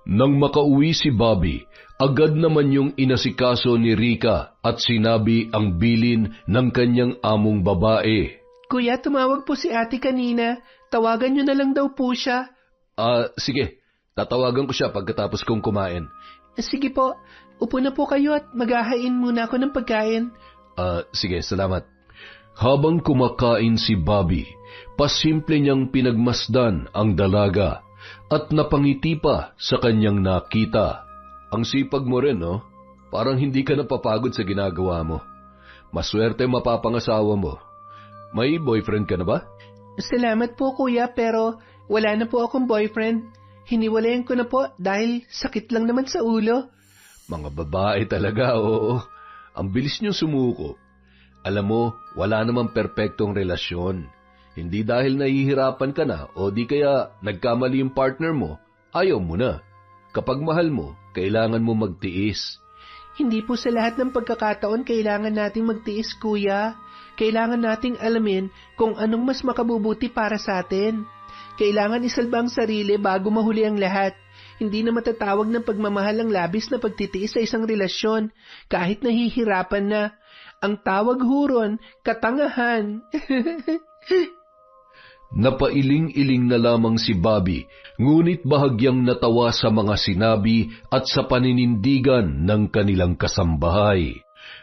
Nang makauwi si Bobby, agad naman yung inasikaso ni Rika at sinabi ang bilin ng kanyang among babae. Kuya, tumawag po si ate kanina. Tawagan niyo na lang daw po siya. Sige. Tatawagan ko siya pagkatapos kong kumain. Sige po. Upo na po kayo at maghahain muna ako ng pagkain. Sige, salamat. Habang kumakain si Bobby, pasimple niyang pinagmasdan ang dalaga at napangiti pa sa kanyang nakita. Ang sipag mo rin, no? Parang hindi ka napapagod sa ginagawa mo. Maswerte mapapangasawa mo. May boyfriend ka na ba? Salamat po, kuya, pero Wala na po akong boyfriend. Hiniwalayan ko na po dahil sakit lang naman sa ulo. Mga babae talaga, oo. Ang bilis niyong sumuko. Alam mo, wala namang perpektong relasyon. Hindi dahil nahihirapan ka na o di kaya nagkamali yung partner mo, ayaw mo na. Kapag mahal mo, kailangan mo magtiis. Hindi po sa lahat ng pagkakataon kailangan nating magtiis, kuya. Kailangan nating alamin kung anong mas makabubuti para sa atin. Kailangan isalba ang sarili bago mahuli ang lahat. Hindi na matatawag ng pagmamahal ang labis na pagtitiis sa isang relasyon, kahit nahihirapan na. Ang tawag huron, katangahan. Napailing-iling na lamang si Bobby, ngunit bahagyang natawa sa mga sinabi at sa paninindigan ng kanilang kasambahay.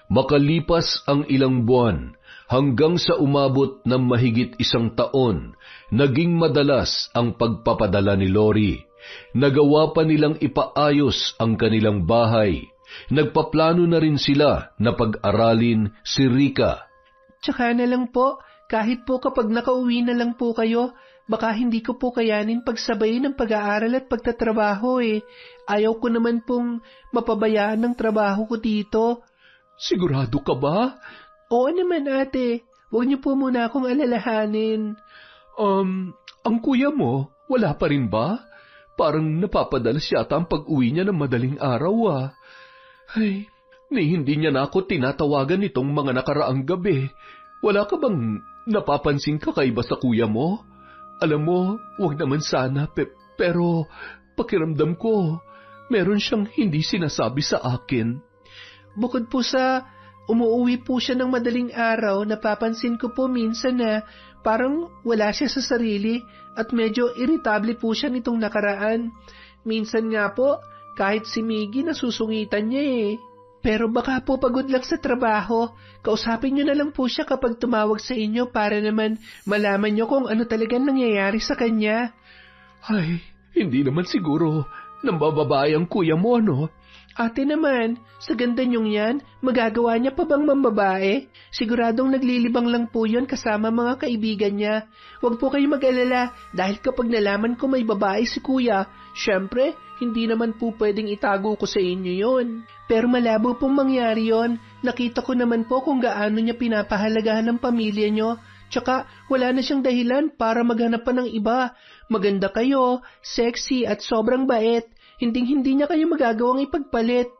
Makalipas ang ilang buwan, hanggang sa umabot ng mahigit 1 taon, naging madalas ang pagpapadala ni Lori. Nagawa pa nilang ipaayos ang kanilang bahay. Nagpaplano na rin sila na pag-aralin si Rika. Tsaka na lang po, kahit po kapag nakauwi na lang po kayo, baka hindi ko po kayanin pagsabayin ng pag-aaral at pagtatrabaho eh. Ayaw ko naman pong mapabayaan ng trabaho ko dito. Sigurado ka ba? Oo naman ate, huwag niyo po muna akong alalahanin. Ang kuya mo, wala pa rin ba? Parang napapadalas yata ang pag-uwi niya ng madaling araw ah. Ay, hindi niya na ako tinatawagan nitong mga nakaraang gabi. Wala ka bang napapansin kakaiba sa kuya mo? Alam mo, wag naman sana, pero pakiramdam ko, meron siyang hindi sinasabi sa akin. Bukod po sa umuwi po siya ng madaling araw, napapansin ko po minsan na parang wala siya sa sarili at medyo irritable po siya nitong nakaraan. Minsan nga po, kahit si Miggy nasusungitan niya eh. Pero baka po pagod lang sa trabaho, kausapin niyo na lang po siya kapag tumawag sa inyo para naman malaman niyo kung ano talagang nangyayari sa kanya. Ay, hindi naman siguro nang bababae ang kuya mo, no? Ate naman, sa ganda niyong yan, magagawa niya pa bang mambabae? Siguradong naglilibang lang po yun kasama mga kaibigan niya. Huwag po kayo mag-alala dahil kapag nalaman ko may babae si kuya, syempre, hindi naman po pwedeng itago ko sa inyo yon. Pero malabo pong mangyari yon. Nakita ko naman po kung gaano niya pinapahalagahan ng pamilya niyo. Tsaka wala na siyang dahilan para maghanap pa ng iba. Maganda kayo, sexy at sobrang bait. Hinding-hindi niya kayo magagawang ipagpalit.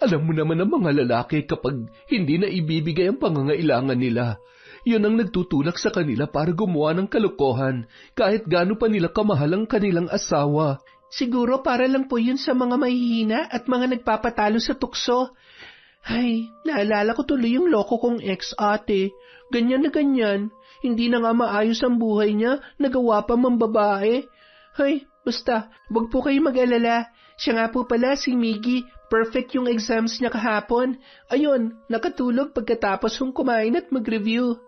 Alam mo naman ang mga lalaki kapag hindi na ibibigay ang pangangailangan nila. Yun ang nagtutulak sa kanila para gumawa ng kalokohan kahit gaano pa nila kamahal ang kanilang asawa. Siguro para lang po yun sa mga mahihina at mga nagpapatalo sa tukso. Ay, naalala ko tuloy yung loko kong ex-ate. Ganyan na ganyan. Hindi na nga maayos ang buhay niya, nagawa pa mambabae. Ay, basta, wag po kayo mag-alala. Siya nga po pala si Miggy, perfect yung exams niya kahapon. Ayun, nakatulog pagkatapos kong kumain at mag-review.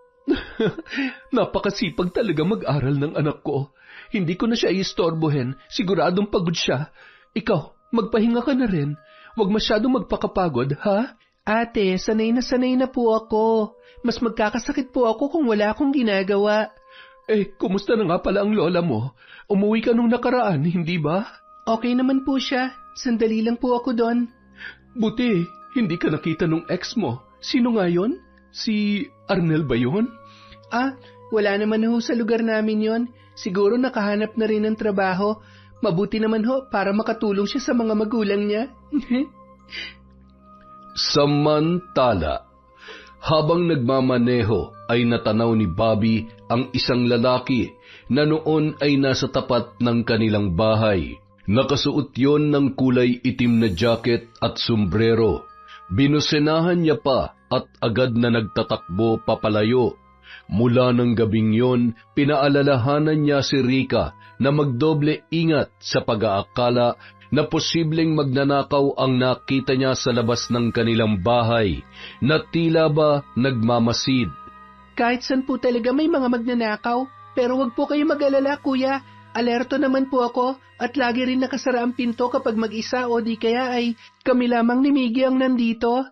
Napakasipag talaga mag-aral ng anak ko. Hindi ko na siya iistorbohin, siguradong pagod siya. Ikaw, magpahinga ka na rin. Huwag masyadong magpakapagod, ha? Ate, sanay na po ako. Mas magkakasakit po ako kung wala akong ginagawa. Kumusta na nga pala ang lola mo? Umuwi ka nung nakaraan, hindi ba? Okay naman po siya. Sandali lang po ako doon. Buti, hindi ka nakita nung ex mo. Sino nga yun? Si Arnel ba yun? Wala naman ho sa lugar namin yon. Siguro nakahanap na rin ng trabaho. Mabuti naman ho para makatulong siya sa mga magulang niya. Samantala, habang nagmamaneho ay natanaw ni Bobby ang isang lalaki na noon ay nasa tapat ng kanilang bahay. Nakasuot yon ng kulay itim na jacket at sombrero. Binusenahan niya pa at agad na nagtatakbo papalayo. Mula ng gabing yon, pinaalalahanan niya si Rika na magdoble ingat sa pag-aakala na posibleng magnanakaw ang nakita niya sa labas ng kanilang bahay na tila ba nagmamasid. Kahit saan po talaga may mga magnanakaw, pero wag po kayo mag-alala kuya. Alerto naman po ako at lagi rin nakasara ang pinto kapag mag-isa o di kaya ay kami lamang ni Miggy ang nandito.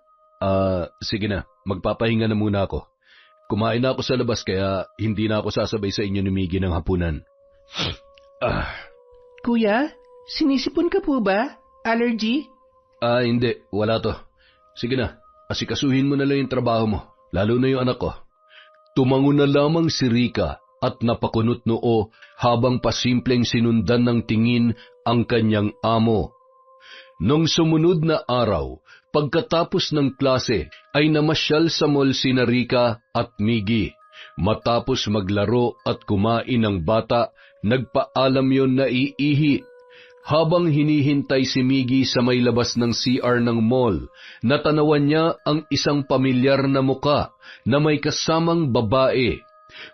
Sige na, magpapahinga na muna ako. Kumain na ako sa labas kaya hindi na ako sasabay sa inyo ni Miggy ng hapunan. Kuya, sinisipon ka po ba? Allergy? Hindi. Wala to. Sige na, asikasuhin mo na lang yung trabaho mo, lalo na yung anak ko. Tumango na lamang si Rika at napakunot noo habang pasimpleng sinundan ng tingin ang kanyang amo. Nung sumunod na araw, pagkatapos ng klase, ay namasyal sa mall sina Rika at Miggy. Matapos maglaro at kumain ng bata, nagpaalam yon na iihi. Habang hinihintay si Miggy sa may labas ng CR ng mall, natanawan niya ang isang pamilyar na muka na may kasamang babae.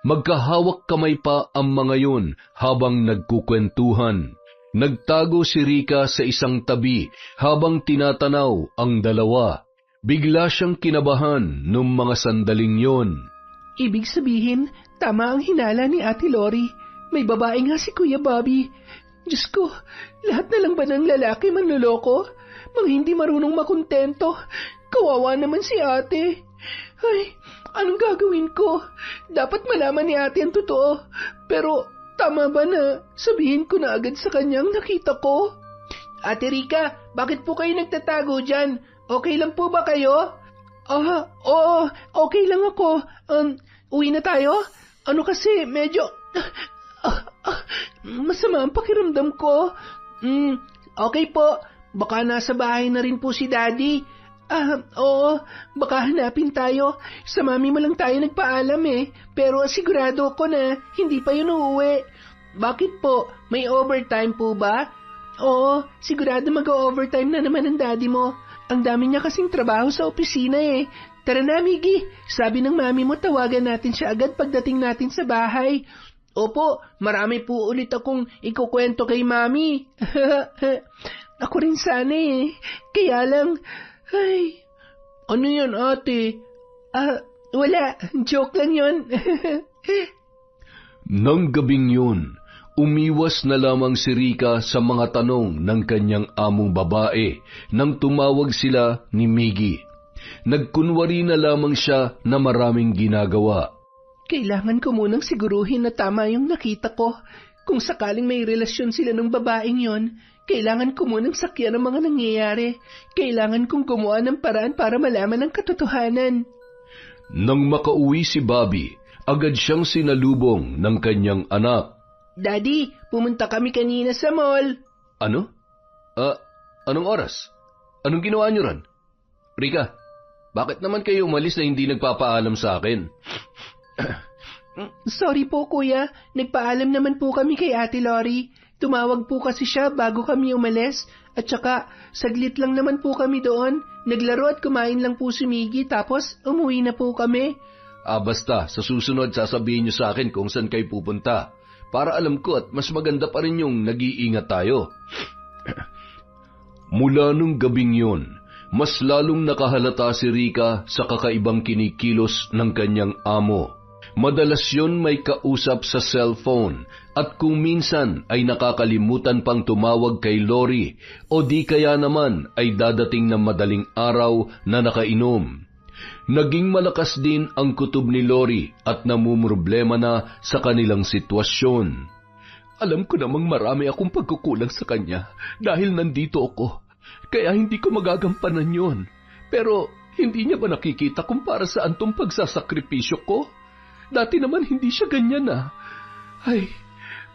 Magkahawak kamay pa ang mga yun habang nagkukwentuhan. Nagtago si Rika sa isang tabi habang tinatanaw ang dalawa. Bigla siyang kinabahan nung mga sandaling yon. Ibig sabihin, tama ang hinala ni Ate Lori. May babae nga si Kuya Bobby. Diyos ko, lahat na lang ba ng lalaki manloloko? Mga hindi marunong makontento. Kawawa naman si ate. Ay, anong gagawin ko? Dapat malaman ni ate ang totoo. Pero tama ba na sabihin ko na agad sa kanyang nakita ko? Ate Rika, bakit po kayo nagtatago dyan? Okay lang po ba kayo? Oo, okay lang ako. Uwi na tayo? Ano kasi, medyo... masama ang pakiramdam ko. Okay po. Baka nasa bahay na rin po si Daddy. Oo. Baka hanapin tayo. Sa mami mo lang tayo nagpaalam Pero sigurado ko na hindi pa yun uuwi. Bakit po? May overtime po ba? Oo. Sigurado mag-overtime na naman ang Daddy mo. Ang dami niya kasing trabaho sa opisina Tara na, Miggy. Sabi ng mami mo tawagan natin siya agad pagdating natin sa bahay. Opo, marami po ulit akong ikukwento kay Mami. Ako rin sana Kaya lang, ay... Ano yun, ate? Wala. Joke lang yun. Nang gabing yun, umiwas na lamang si Rika sa mga tanong ng kanyang among babae nang tumawag sila ni Miggy. Nagkunwari na lamang siya na maraming ginagawa. Kailangan ko munang siguruhin na tama yung nakita ko. Kung sakaling may relasyon sila ng babaeng yon, kailangan ko munang sakyan ang mga nangyayari. Kailangan kong gumawa ng paraan para malaman ang katotohanan. Nang makauwi si Bobby, agad siyang sinalubong ng kanyang anak. Daddy, pumunta kami kanina sa mall. Ano? Anong oras? Anong ginawa niyo ron? Rika, bakit naman kayo umalis na hindi nagpapaalam sa akin? Sorry po, kuya. Nagpaalam naman po kami kay Ate Lori. Tumawag po kasi siya bago kami umalis. At saka, saglit lang naman po kami doon. Naglaro at kumain lang po si Miggy, tapos umuwi na po kami. Basta, sa susunod sasabihin niyo sa akin kung saan kayo pupunta. Para alam ko at mas maganda pa rin yung nag-iingat tayo. Mula nung gabing yun, mas lalong nakahalata si Rika sa kakaibang kinikilos ng kanyang amo. Madalas yon may kausap sa cellphone at kung minsan ay nakakalimutan pang tumawag kay Lori o di kaya naman ay dadating ng madaling araw na nakainom. Naging malakas din ang kutob ni Lori at namumroblema na sa kanilang sitwasyon. Alam ko namang marami akong pagkukulang sa kanya dahil nandito ako, kaya hindi ko magagampanan yon. Pero hindi niya ba nakikita kung para saan tong pagsasakripisyo ko? Dati naman hindi siya ganyan Ay,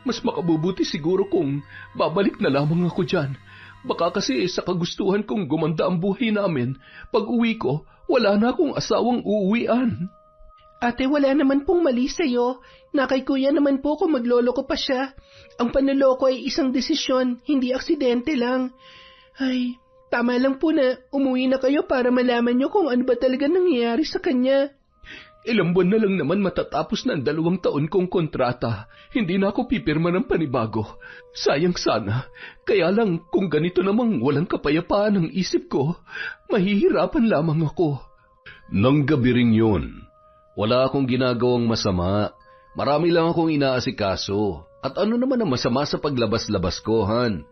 mas makabubuti siguro kung babalik na lamang ako dyan. Baka kasi sa kagustuhan kong gumanda ang buhay namin, pag uwi ko, wala na akong asawang uuwian. Ate, wala naman pong mali sa'yo. Na kay kuya naman po kung magloloko pa siya. Ang panloloko ay isang desisyon, hindi aksidente lang. Ay, tama lang po na umuwi na kayo para malaman nyo kung ano ba talaga nangyayari sa kanya. Ilang buwan na lang naman matatapos na ang 2 taon kong kontrata. Hindi na ako pipirma ng panibago. Sayang sana. Kaya lang kung ganito namang walang kapayapaan ang isip ko, mahihirapan lamang ako. Nang gabi ring yun, wala akong ginagawang masama. Marami lang akong inaasikaso. At ano naman ang masama sa paglabas-labas ko, Han?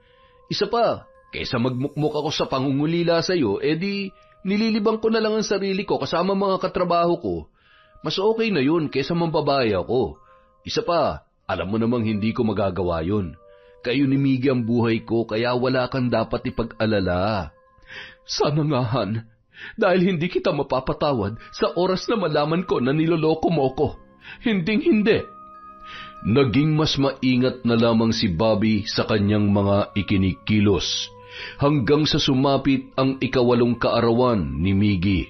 Isa pa, kaysa magmukmuk ako sa pangungulila sa'yo, edi nililibang ko na lang ang sarili ko kasama mga katrabaho ko. Mas okay na yun kaysa mambabae ako. Isa pa, alam mo namang hindi ko magagawa yun. Kayo ni Miggy ang buhay ko, kaya wala kang dapat ipag-alala. Sana nga, Han, dahil hindi kita mapapatawad sa oras na malaman ko na niloloko mo ko. Hinding-hindi. Naging mas maingat na lamang si Bobby sa kanyang mga ikinikilos, hanggang sa sumapit ang 8 kaarawan ni Miggy.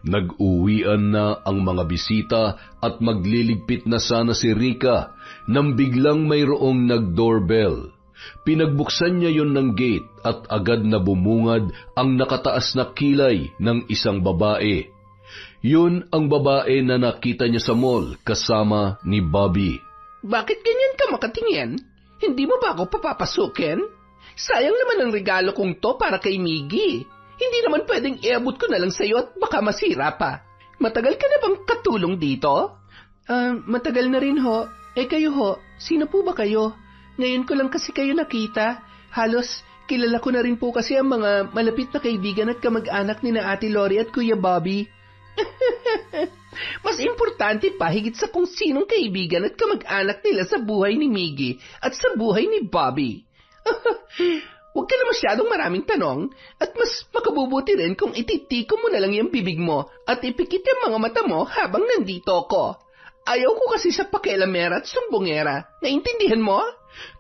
Nag-uwian na ang mga bisita at magliligpit na sana si Rica nang biglang mayroong nag-doorbell. Pinagbuksan niya yon ng gate at agad na bumungad ang nakataas na kilay ng isang babae. Yun ang babae na nakita niya sa mall kasama ni Bobby. Bakit ganyan ka makatingin? Hindi mo ba ako papapasukin? Sayang naman ang regalo kong to para kay Miggy. Hindi naman pwedeng iabot ko na lang sa'yo at baka masira pa. Matagal ka na bang katulong dito? Matagal na rin ho. Kayo ho, sino po ba kayo? Ngayon ko lang kasi kayo nakita. Halos kilala ko na rin po kasi ang mga malapit na kaibigan at kamag-anak ni na Ate Lori at Kuya Bobby. Mas importante pa higit sa kung sinong kaibigan at kamag-anak nila sa buhay ni Miggy at sa buhay ni Bobby. Huwag ka na masyadong maraming tanong at mas makabubuti rin kung ititiko mo na lang yung bibig mo at ipikit yung mga mata mo habang nandito ako. Ayaw ko kasi sa pakialamera at sumbongera. Naintindihan mo?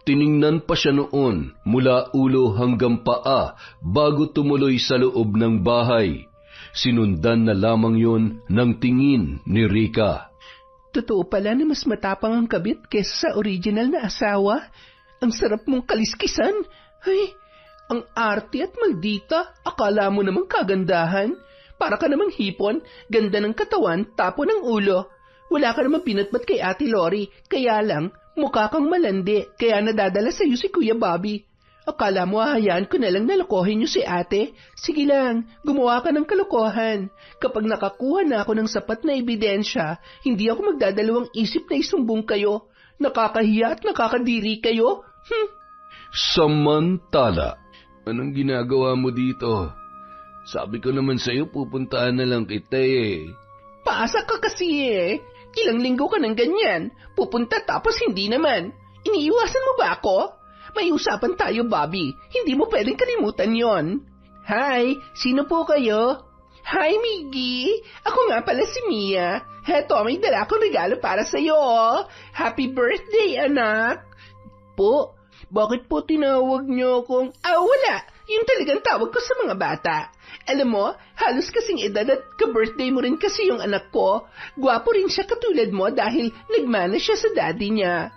Tiningnan pa siya noon mula ulo hanggang paa bago tumuloy sa loob ng bahay. Sinundan na lamang yun ng tingin ni Rica. Totoo pala na mas matapang ang kabit kesa sa original na asawa. Ang sarap mong kaliskisan. Ay, ang arte at maldita. Akala mo namang kagandahan. Para ka namang hipon, ganda ng katawan, tapo ng ulo. Wala ka namang pinatbat kay Ate Lori, kaya lang mukha kang malandi, kaya nadadala sa'yo si Kuya Bobby. Akala mo hahayaan ko na lang nalokohin niyo si ate? Sige lang, gumawa ka ng kalokohan. Kapag nakakuha na ako ng sapat na ebidensya, hindi ako magdadalawang isip na isumbong kayo. Nakakahiya at nakakadiri kayo. Samantala, anong ginagawa mo dito? Sabi ko naman sa'yo pupuntahan na lang kita eh. Paasa ka kasi eh. Ilang linggo ka ng ganyan. Pupunta tapos hindi naman. Iniiwasan mo ba ako? May usapan tayo, Bobby. Hindi mo pwedeng kalimutan yon. Hi, sino po kayo? Hi, Miggy. Ako nga pala si Mia. Heto, may dala akong regalo para sa'yo. Happy birthday, anak. Po, bakit po tinawag niyo akong... wala. Yung talagang tawag ko sa mga bata. Alam mo, halos kasing edad at ka-birthday mo rin kasi yung anak ko. Gwapo rin siya katulad mo dahil nagmana siya sa daddy niya.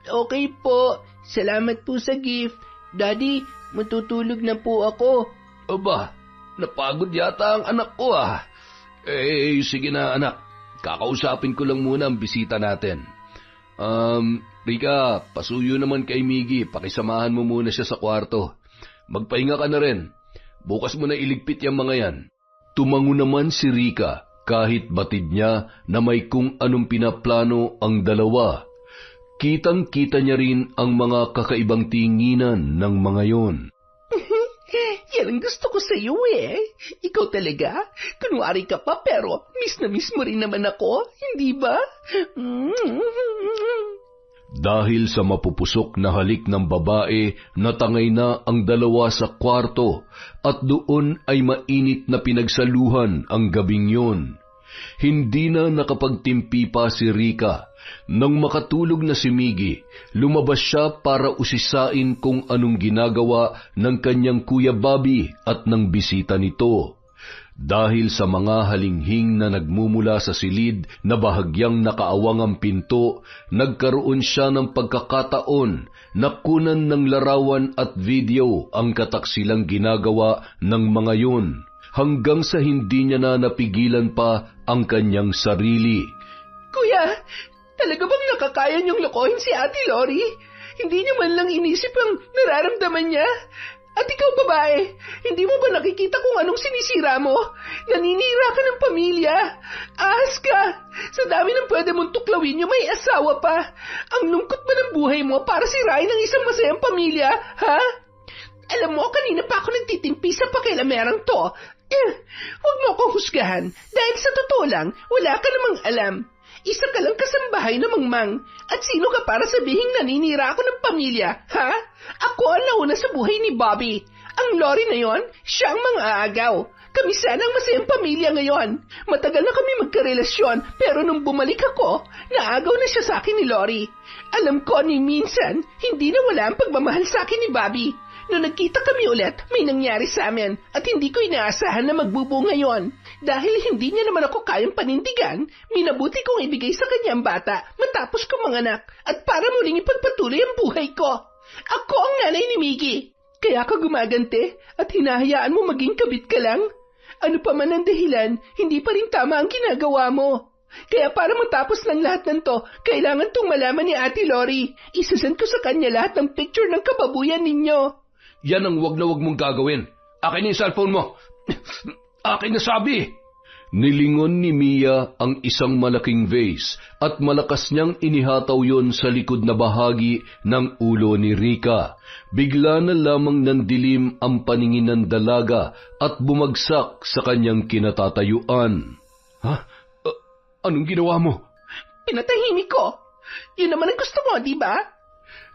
Okay po. Salamat po sa gift. Daddy, matutulog na po ako. Aba, napagod yata ang anak ko ah. Sige na anak. Kakausapin ko lang muna ang bisita natin. Rica, pasuyo naman kay Miggy. Pakisamahan mo muna siya sa kwarto. Magpahinga ka na rin. Bukas mo na iligpit yung mga yan. Tumango naman si Rica kahit batid niya na may kung anong pinaplano ang dalawa. Kitang-kita niya rin ang mga kakaibang tinginan ng mga yon. Yan ang gusto ko sa iyo eh. Ikaw talaga? Kunwari ka pa pero miss na miss mo rin naman ako, hindi ba? Dahil sa mapupusok na halik ng babae, natangay na ang dalawa sa kwarto at doon ay mainit na pinagsaluhan ang gabing yon. Hindi na nakapagtimpi pa si Rica. Nang makatulog na si Miggy, lumabas siya para usisain kung anong ginagawa ng kanyang Kuya Bobby at ng bisita nito. Dahil sa mga halinghing na nagmumula sa silid na bahagyang nakaawang ang pinto, nagkaroon siya ng pagkakataon na kunan ng larawan at video ang kataksilang ginagawa ng mga yun, hanggang sa hindi niya na napigilan pa ang kanyang sarili. Kuya, talaga bang nakakaya niyong lokohin si Ate Lori? Hindi niyo man lang inisip ang nararamdaman niya? At ikaw, babae, hindi mo ba nakikita kung anong sinisira mo? Naninira ka ng pamilya. Ahas ka. Sa dami ng pwede mong tuklawin niyo, may asawa pa. Ang lungkot ba ng buhay mo para sirain ang isang masayang pamilya, ha? Alam mo, kanina pa ako nagtitimpi sa pakialamerang to. Huwag mo akong husgahan. Dahil sa totoo lang, wala ka namang alam. Isa ka lang kasambahay na mangmang. At sino ka para sabihing naninira ako ng pamilya, ha? Ako ang nauna sa buhay ni Bobby. Ang Lori na yon, siya ang mang-aagaw. Kami sana ang masayang pamilya ngayon. Matagal na kami magkarelasyon, pero nung bumalik ako, naagaw na siya sa akin ni Lori. Alam ko ni minsan, hindi na wala ang pagmamahal sa akin ni Bobby. Noong nagkita kami ulit, may nangyari sa amin at hindi ko inaasahan na magbubuo ngayon. Dahil hindi niya naman ako kayang panindigan, minabuti kong ibigay sa kanya ang bata matapos ko manganak at para muling ipagpatuloy ang buhay ko. Ako ang nanay ni Miggy. Kaya ka gumaganti at hinahayaan mo maging kabit ka lang? Ano pa man ang dahilan, hindi pa rin tama ang ginagawa mo. Kaya para matapos ng lahat ng to, kailangan tong malaman ni Ate Lori. Isasend ko sa kanya lahat ng picture ng kababuyan ninyo. Yan ang wag na wag mong gagawin. Akin yung cellphone mo. Akin na sabi. Nilingon ni Mia ang isang malaking vase at malakas niyang inihataw yon sa likod na bahagi ng ulo ni Rika. Bigla na lamang nandilim ang paningin ng dalaga at bumagsak sa kanyang kinatatayuan. Ha? Anong ginawa mo? Pinatahimik ko. Yun naman ang gusto mo, di ba?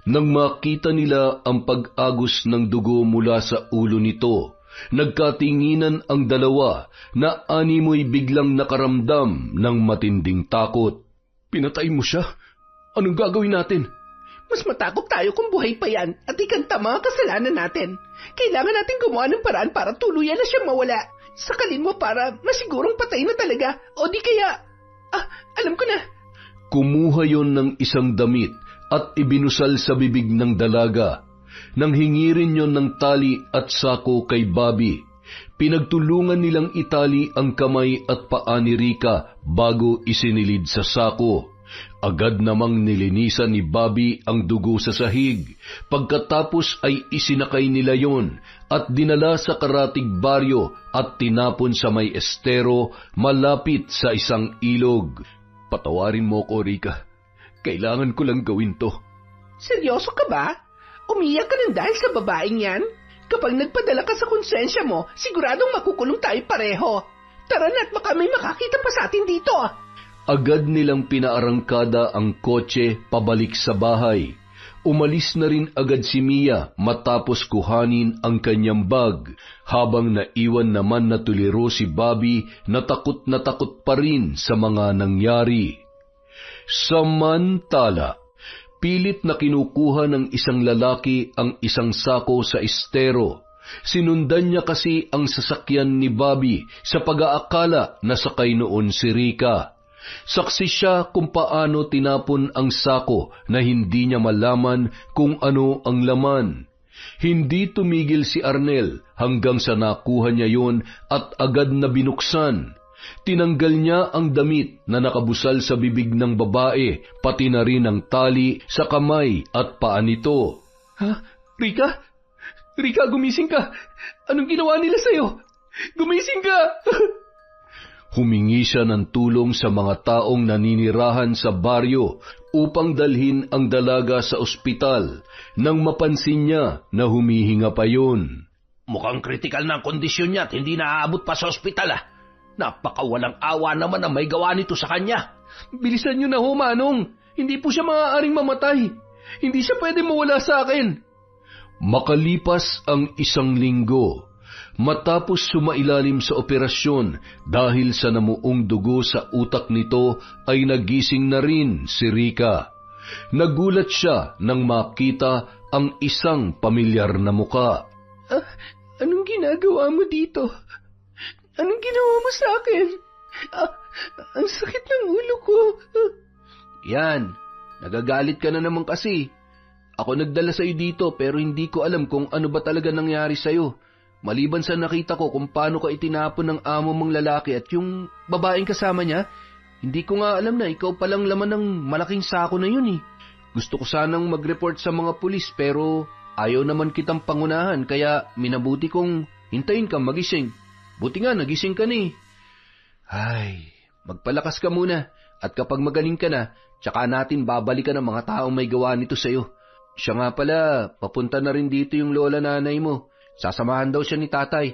Nang makita nila ang pag-agos ng dugo mula sa ulo nito, nagkatinginan ang dalawa na animoy biglang nakaramdam ng matinding takot. Pinatay mo siya? Anong gagawin natin? Mas matakot tayo kung buhay pa yan at ikanta mga kasalanan natin. Kailangan natin gumawa ng paraan para tuluyan na siyang mawala. Sakalin mo para masigurong patay na talaga o di kaya... alam ko na. Kumuha yon ng isang damit at ibinusal sa bibig ng dalaga. Nang hingirin yon ng tali at sako kay Bobby, pinagtulungan nilang itali ang kamay at paa ni Rika bago isinilid sa sako. Agad namang nilinisan ni Bobby ang dugo sa sahig. Pagkatapos ay isinakay nila yon at dinala sa karatig baryo at tinapon sa may estero malapit sa isang ilog. Patawarin mo ko, Rika. Kailangan ko lang gawin to. Seryoso ka ba? Umiyak ka ng dahil sa babaeng yan? Kapag nagpadala ka sa konsensya mo, siguradong makukulong tayo pareho. Tara na at baka may makakita pa sa atin dito. Agad nilang pinaarangkada ang kotse pabalik sa bahay. Umalis na rin agad si Mia matapos kuhanin ang kanyang bag, habang naiwan naman na tuliro si Bobby na takot pa rin sa mga nangyari. Samantala, pilit na kinukuha ng isang lalaki ang isang sako sa estero. Sinundan niya kasi ang sasakyan ni Bobby sa pag-aakala na sakay noon si Rika. Saksi siya kung paano tinapon ang sako na hindi niya malaman kung ano ang laman. Hindi tumigil si Arnel hanggang sa nakuha niya yon at agad na binuksan. Tinanggal niya ang damit na nakabusal sa bibig ng babae, pati na rin ang tali sa kamay at paa nito. Ha? Rika? Rika, gumising ka! Anong ginawa nila sa'yo? Gumising ka! Humingi siya ng tulong sa mga taong naninirahan sa baryo upang dalhin ang dalaga sa ospital nang mapansin niya na humihinga pa yun. Mukhang kritikal na ang kondisyon niya at hindi naaabot pa sa ospital Napakawalang awa naman ang may gawa nito sa kanya. Bilisan niyo na ho, Manong. Hindi po siya maaaring mamatay. Hindi siya pwede mawala sa akin. Makalipas ang 1 linggo, matapos sumailalim sa operasyon dahil sa namuong dugo sa utak nito, ay nagising na rin si Rika. Nagulat siya nang makita ang isang pamilyar na muka. Anong ginagawa mo dito? Anong ginawa mo sa akin? Ang sakit ng ulo ko. Yan, nagagalit ka na naman kasi. Ako nagdala sa'yo dito pero hindi ko alam kung ano ba talaga nangyari sa'yo. Maliban sa nakita ko kung paano ka itinapon ng amo mong lalaki at yung babaeng kasama niya, hindi ko nga alam na ikaw palang laman ng malaking sako na yun . Gusto ko sanang mag-report sa mga pulis pero ayaw naman kitang pangunahan kaya minabuti kong hintayin kang magising. Buti nga nagising ka ni. Ay, magpalakas ka muna at kapag magaling ka na, tsaka natin babalikan ang mga taong may gawa nito sa'yo. Siya nga pala, papunta na rin dito yung lola nanay mo. Sasamahan daw siya ni tatay.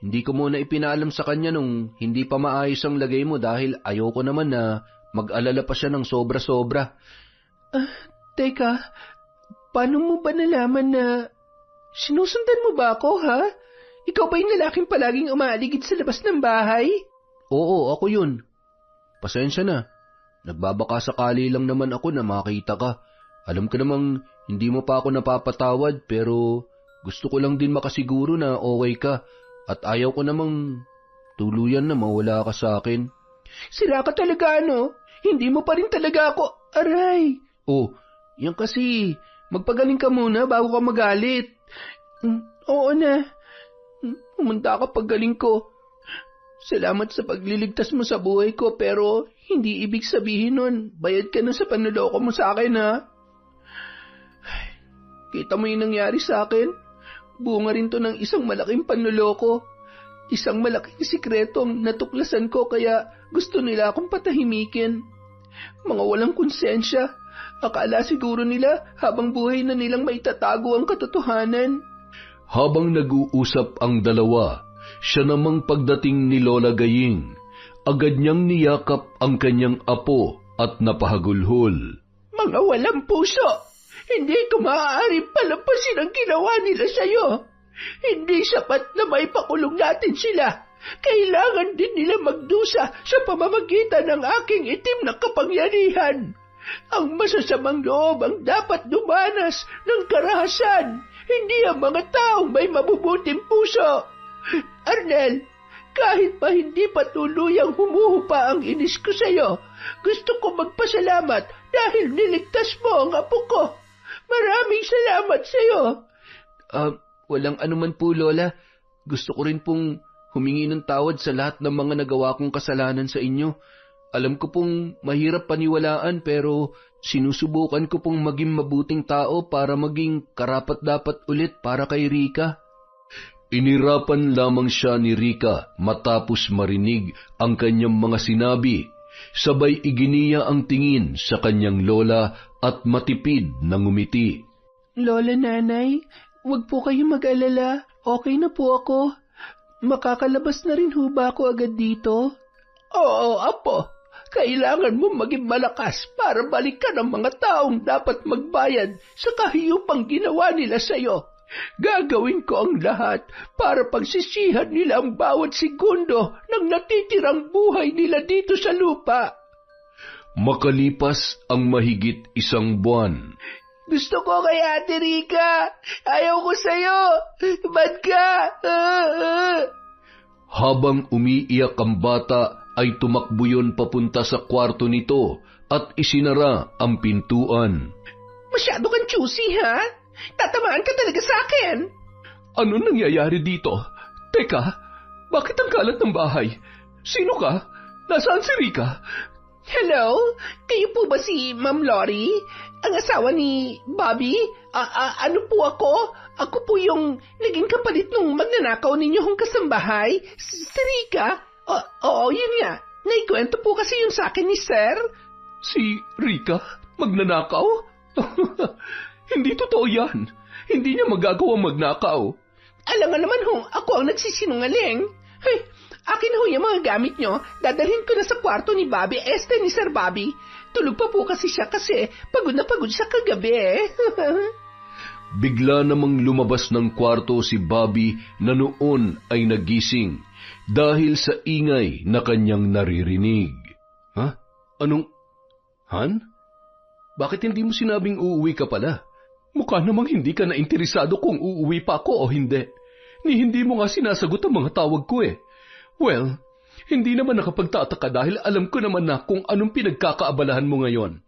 Hindi ko muna ipinaalam sa kanya nung hindi pa maayos ang lagay mo dahil ayoko naman na mag-alala pa siya ng sobra-sobra. Teka, paano mo ba nalaman na sinusundan mo ba ako, ha? Ikaw ba yung lalaking palaging umaaligid sa labas ng bahay? Oo, ako yun. Pasensya na. Nagbabaka sakali lang naman ako na makita ka. Alam ko namang hindi mo pa ako napapatawad pero gusto ko lang din makasiguro na okay ka at ayaw ko namang tuluyan na mawala ka sa akin. Sira ka talaga, no? Hindi mo pa rin talaga ako. Aray! Oh, yan kasi. Magpagaling ka muna bago ka magalit. Oo na. Pumunta ka paggaling ko. Salamat sa pagliligtas mo sa buhay ko pero hindi ibig sabihin nun, bayad ka na sa panloloko mo sa akin, ha? Kita mo yung nangyari sa akin? Bunga rin to ng isang malaking panloloko. Isang malaking sikretong natuklasan ko kaya gusto nila akong patahimikin. Mga walang konsensya. Akala siguro nila habang buhay na nilang maitatago ang katotohanan. Habang nag-uusap ang dalawa, siya namang pagdating ni Lola Gaying, agad niyang niyakap ang kanyang apo at napahagulhol. Mga walang puso! Hindi ko maaaring palampasin ang ginawa nila sa'yo. Hindi sapat na may pakulong natin sila. Kailangan din nila magdusa sa pamamagitan ng aking itim na kapangyarihan. Ang masasamang loob ang dapat dumanas ng karahasan, hindi ang mga taong may mabubuting puso. Arnel, kahit pa hindi pa tuluyang humuhupa ang inis ko sa'yo, gusto ko magpasalamat dahil niligtas mo ang apo ko. Maraming salamat sa'yo. Walang anuman po, Lola. Gusto ko rin pong humingi ng tawad sa lahat ng mga nagawa kong kasalanan sa inyo. Alam ko pong mahirap paniwalaan pero sinusubukan ko pong maging mabuting tao para maging karapat-dapat ulit para kay Rika. Inirapan lamang siya ni Rika matapos marinig ang kanyang mga sinabi. Sabay iginiya ang tingin sa kanyang lola at matipid na ngumiti. Lola, nanay, huwag po kayong mag-alala. Okay na po ako. Makakalabas na rin ho ba ako agad dito? Oo, apo. Kailangan mo maging malakas para balikan ang mga taong dapat magbayad sa kahiyupang ginawa nila sa'yo. Gagawin ko ang lahat para pagsisihan nila ang bawat segundo ng natitirang buhay nila dito sa lupa. Makalipas ang mahigit 1 buwan. Gusto ko kay Ate Rika. Ayaw ko sa'yo. Bad ka. Habang umiiyak ang bata, ay tumakbo yun papunta sa kwarto nito at isinara ang pintuan. Masyado kang choosy, ha? Tatamaan ka talaga sa akin. Ano nangyayari dito? Teka, bakit ang kalat ng bahay? Sino ka? Nasaan si Rika? Hello? Kayo po ba si Ma'am Lori? Ang asawa ni Bobby? Ano po ako? Ako po yung naging kapalit nung magnanakaw ninyong kasambahay? Si Rika? Oo, yun nga. Naikwento po kasi yun sa akin ni Sir. Si Rika? Magnanakaw? Hindi totoo yan. Hindi niya magagawang magnakaw. Alam nga naman ako ang nagsisinungaling. Hey, akin yung mga gamit nyo. Dadalhin ko na sa kwarto ni Bobby, ni Sir Bobby. Tulog pa po kasi siya kasi pagod na pagod siya kagabi. Bigla namang lumabas ng kwarto si Bobby na noon ay nagising dahil sa ingay na kanyang naririnig. Ha? Anong? Han? Bakit hindi mo sinabing uuwi ka pala? Mukha namang hindi ka na interesado kung uuwi pa ako o hindi. Hindi mo nga sinasagot ang mga tawag ko eh. Well, hindi naman nakapagtataka dahil alam ko naman na kung anong pinagkakaabalahan mo ngayon.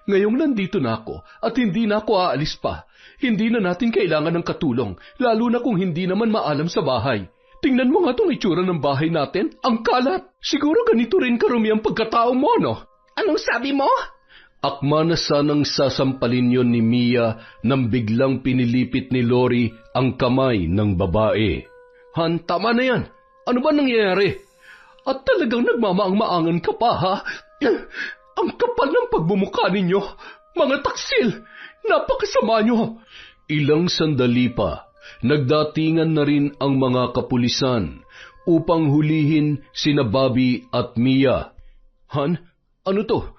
Ngayong nandito na ako at hindi na ako aalis pa. Hindi na natin kailangan ng katulong, lalo na kung hindi naman maalam sa bahay. Tingnan mo nga itong itsura ng bahay natin. Ang kalat. Siguro ganito rin karumi ang pagkatao mo, no? Anong sabi mo? Akma na sanang sasampalin yon ni Mia nang biglang pinilipit ni Lori ang kamay ng babae. Han, tama na yan. Ano ba nangyayari? At talagang nagmamaang-maangan ka pa, ha? Ang kapal ng pagbumuka ninyo. Mga taksil, napakasama nyo. Ilang sandali pa, nagdatingan na rin ang mga kapulisan upang hulihin sina Bobby at Mia. Han, Ano to?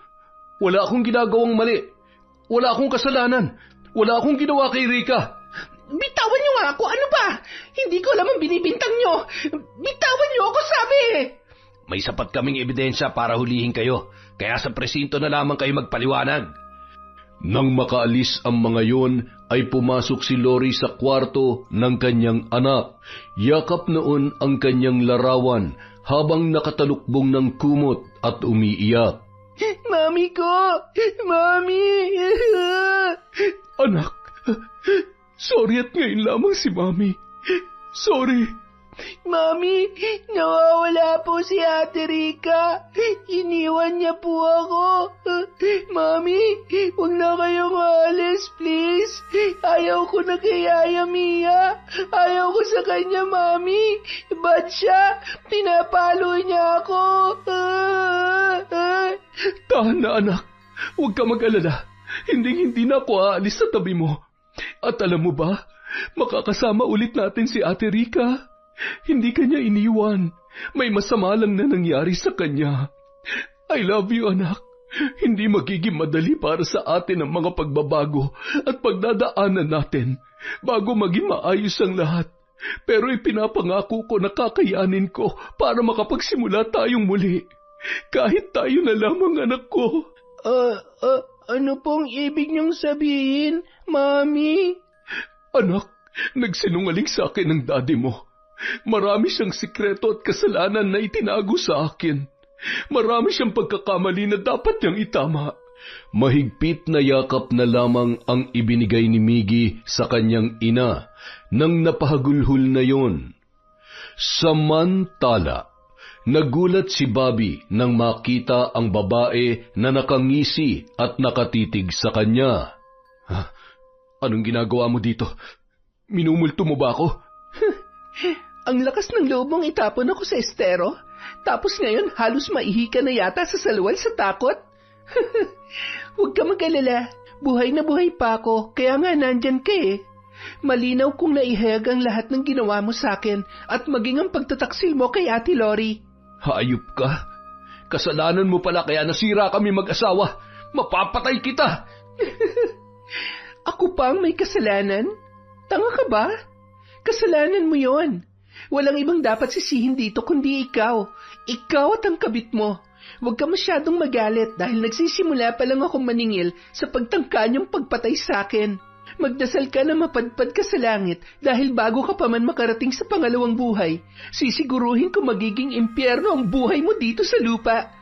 Wala akong ginagawang mali. Wala akong kasalanan. Wala akong ginawa kay Rika. Bitawan niyo nga ako, ano ba? Hindi ko alam ang binibintang niyo. Bitawan niyo ako, sabi! May sapat kaming ebidensya para hulihin kayo, kaya sa presinto na lamang kayo magpaliwanag. Nang makaalis ang mga yon, ay pumasok si Lori sa kwarto ng kanyang anak. Yakap noon ang kanyang larawan habang nakatalukbong ng kumot at umiiyak. Mami ko! Mami! Anak, sorry at ngayon lamang si Mami. Sorry. Mami, nawawala po si Ate Rika. Iniwan niya po ako. Mami, huwag na kayong alis, please. Ayaw ko na kay Yaya Mia. Ayaw ko sa kanya, Mami. Ba't siya? Pinapalo niya ako. Tahan na, anak. Huwag ka mag-alala. Hindi na ako aalis sa tabi mo. At alam mo ba, makakasama ulit natin si Ate Rika. Hindi kanya iniwan. May masama lang na nangyari sa kanya. I love you, anak. Hindi magiging madali para sa atin ang mga pagbabago at pagdadaanan natin bago maging maayos ang lahat. Pero ipinapangako ko na kakayanin ko para makapagsimula tayong muli. Kahit tayo na lamang, anak ko. Ano pong ibig niyong sabihin, Mami? Anak, nagsinungaling sa akin ang daddy mo. Marami siyang sikreto at kasalanan na itinago sa akin. Marami siyang pagkakamali na dapat niyang itama. Mahigpit na yakap na lamang ang ibinigay ni Miggy sa kanyang ina nang napahagulhol na yon. Samantala, nagulat si Bobby nang makita ang babae na nakangisi at nakatitig sa kanya. Anong ginagawa mo dito? Minumulto mo ba ako? Ang lakas ng loob mong itapon ako sa estero, tapos ngayon halos maihi ka na yata sa salwal sa takot. Huwag ka mag-alala, buhay na buhay pa ako, kaya nga nandyan ka eh. Malinaw kung naihayag ang lahat ng ginawa mo sa akin at maging ang pagtataksil mo kay Ate Lori. Hayop ka. Kasalanan mo pala kaya nasira kami mag-asawa. Mapapatay kita. Ako pa ang may kasalanan? Tanga ka ba? Kasalanan mo yon. Walang ibang dapat sisihin dito kundi ikaw. Ikaw at ang kabit mo. Huwag ka masyadong magalit dahil nagsisimula pa lang akong maningil sa pagtangka niyong pagpatay sa akin. Magdasal ka na mapadpad ka sa langit dahil bago ka pa man makarating sa pangalawang buhay, sisiguruhin ko magiging impyerno ang buhay mo dito sa lupa.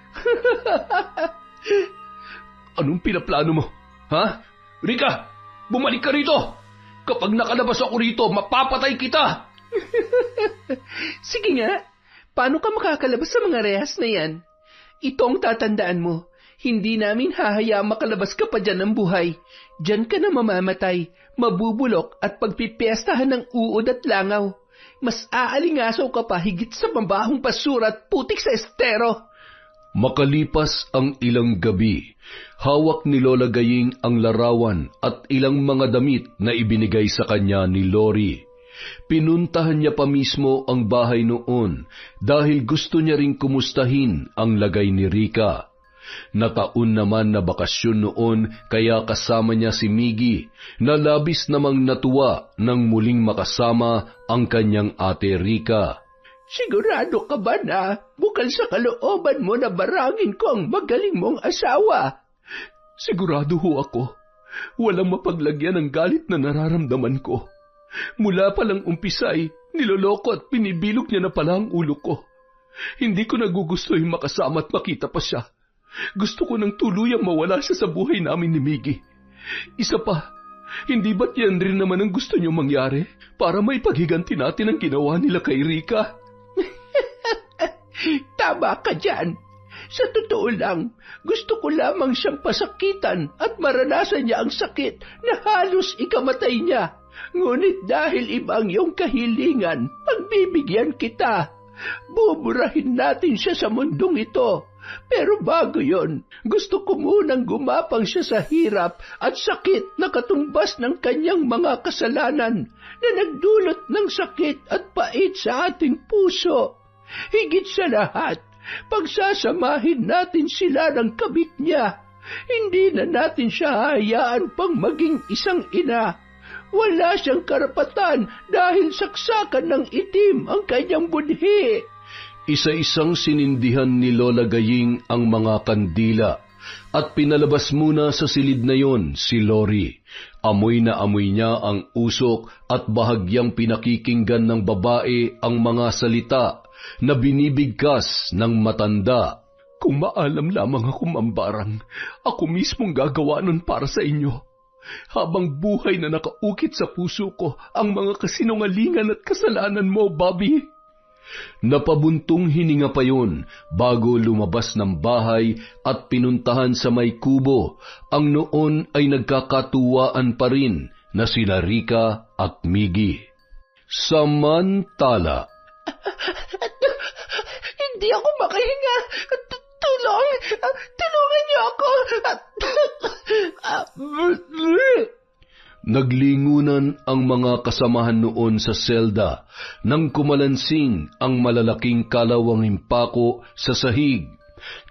Anong pinaplano mo? Ha? Rika, bumalik ka rito! Kapag nakalabas ako rito, mapapatay kita! Sige nga, paano ka makakalabas sa mga rehas na yan? Ito ang tatandaan mo, hindi namin hahayaang makalabas ka pa dyan ng buhay. Diyan ka na mamamatay, mabubulok at pagpipiestahan ng uod at langaw. Mas aalingasaw ka pa higit sa mabahong basura at putik sa estero. Makalipas ang ilang gabi, hawak ni Lola Gaying ang larawan at ilang mga damit na ibinigay sa kanya ni Lori. Pinuntahan niya pa mismo ang bahay noon dahil gusto niya ring kumustahin ang lagay ni Rika. Nataon naman na bakasyon noon kaya kasama niya si Miggy na labis namang natuwa nang muling makasama ang kanyang ate Rika. Sigurado ka ba na bukal sa kalooban mo na barangin ko ang magaling mong asawa? Sigurado ho ako. Walang mapaglagyan ng galit na nararamdaman ko. Mula palang umpisay, niloloko at pinibilog niya na pala ang ulo ko. Hindi ko nagugustuhin makasama at makita pa siya. Gusto ko nang tuluyang mawala siya sa buhay namin ni Miggy. Isa pa, hindi ba't yan rin naman ang gusto niyo mangyari para maipaghiganti natin ang ginawa nila kay Rika? Tama ka dyan. Sa totoo lang, gusto ko lamang siyang pasakitan at maranasan niya ang sakit na halos ikamatay niya. Ngunit dahil ibang iyong kahilingan, pagbibigyan kita. Buburahin natin siya sa mundong ito. Pero bago yon, gusto ko munang gumapang siya sa hirap at sakit na katumbas ng kanyang mga kasalanan na nagdulot ng sakit at pait sa ating puso. Higit sa lahat, Pagsasamahin natin sila ng kabit niya. Hindi na natin siya hayaan pang maging isang ina. Wala siyang karapatan dahil saksakan ng itim ang kanyang budhi. Isa-isang sinindihan ni Lola Gaying ang mga kandila at pinalabas muna sa silid na yon si Lori. Amoy na amoy niya ang usok at bahagyang pinakikinggan ng babae ang mga salita na binibigkas ng matanda. Kung maalam lamang ako, Mambarang, ako mismong gagawa nun para sa inyo. Habang buhay na nakaukit sa puso ko ang mga kasinungalingan at kasalanan mo, Bobby. Napabuntong hininga pa yun bago lumabas ng bahay at pinuntahan sa may kubo ang noon ay nagkakatuwaan pa rin na sina Rika at Miggy. Samantala, Hindi ako makahinga. Tulungan niyo ako. Naglingunan ang mga kasamahan noon sa selda nang kumalansing ang malalaking kalawang himpako sa sahig.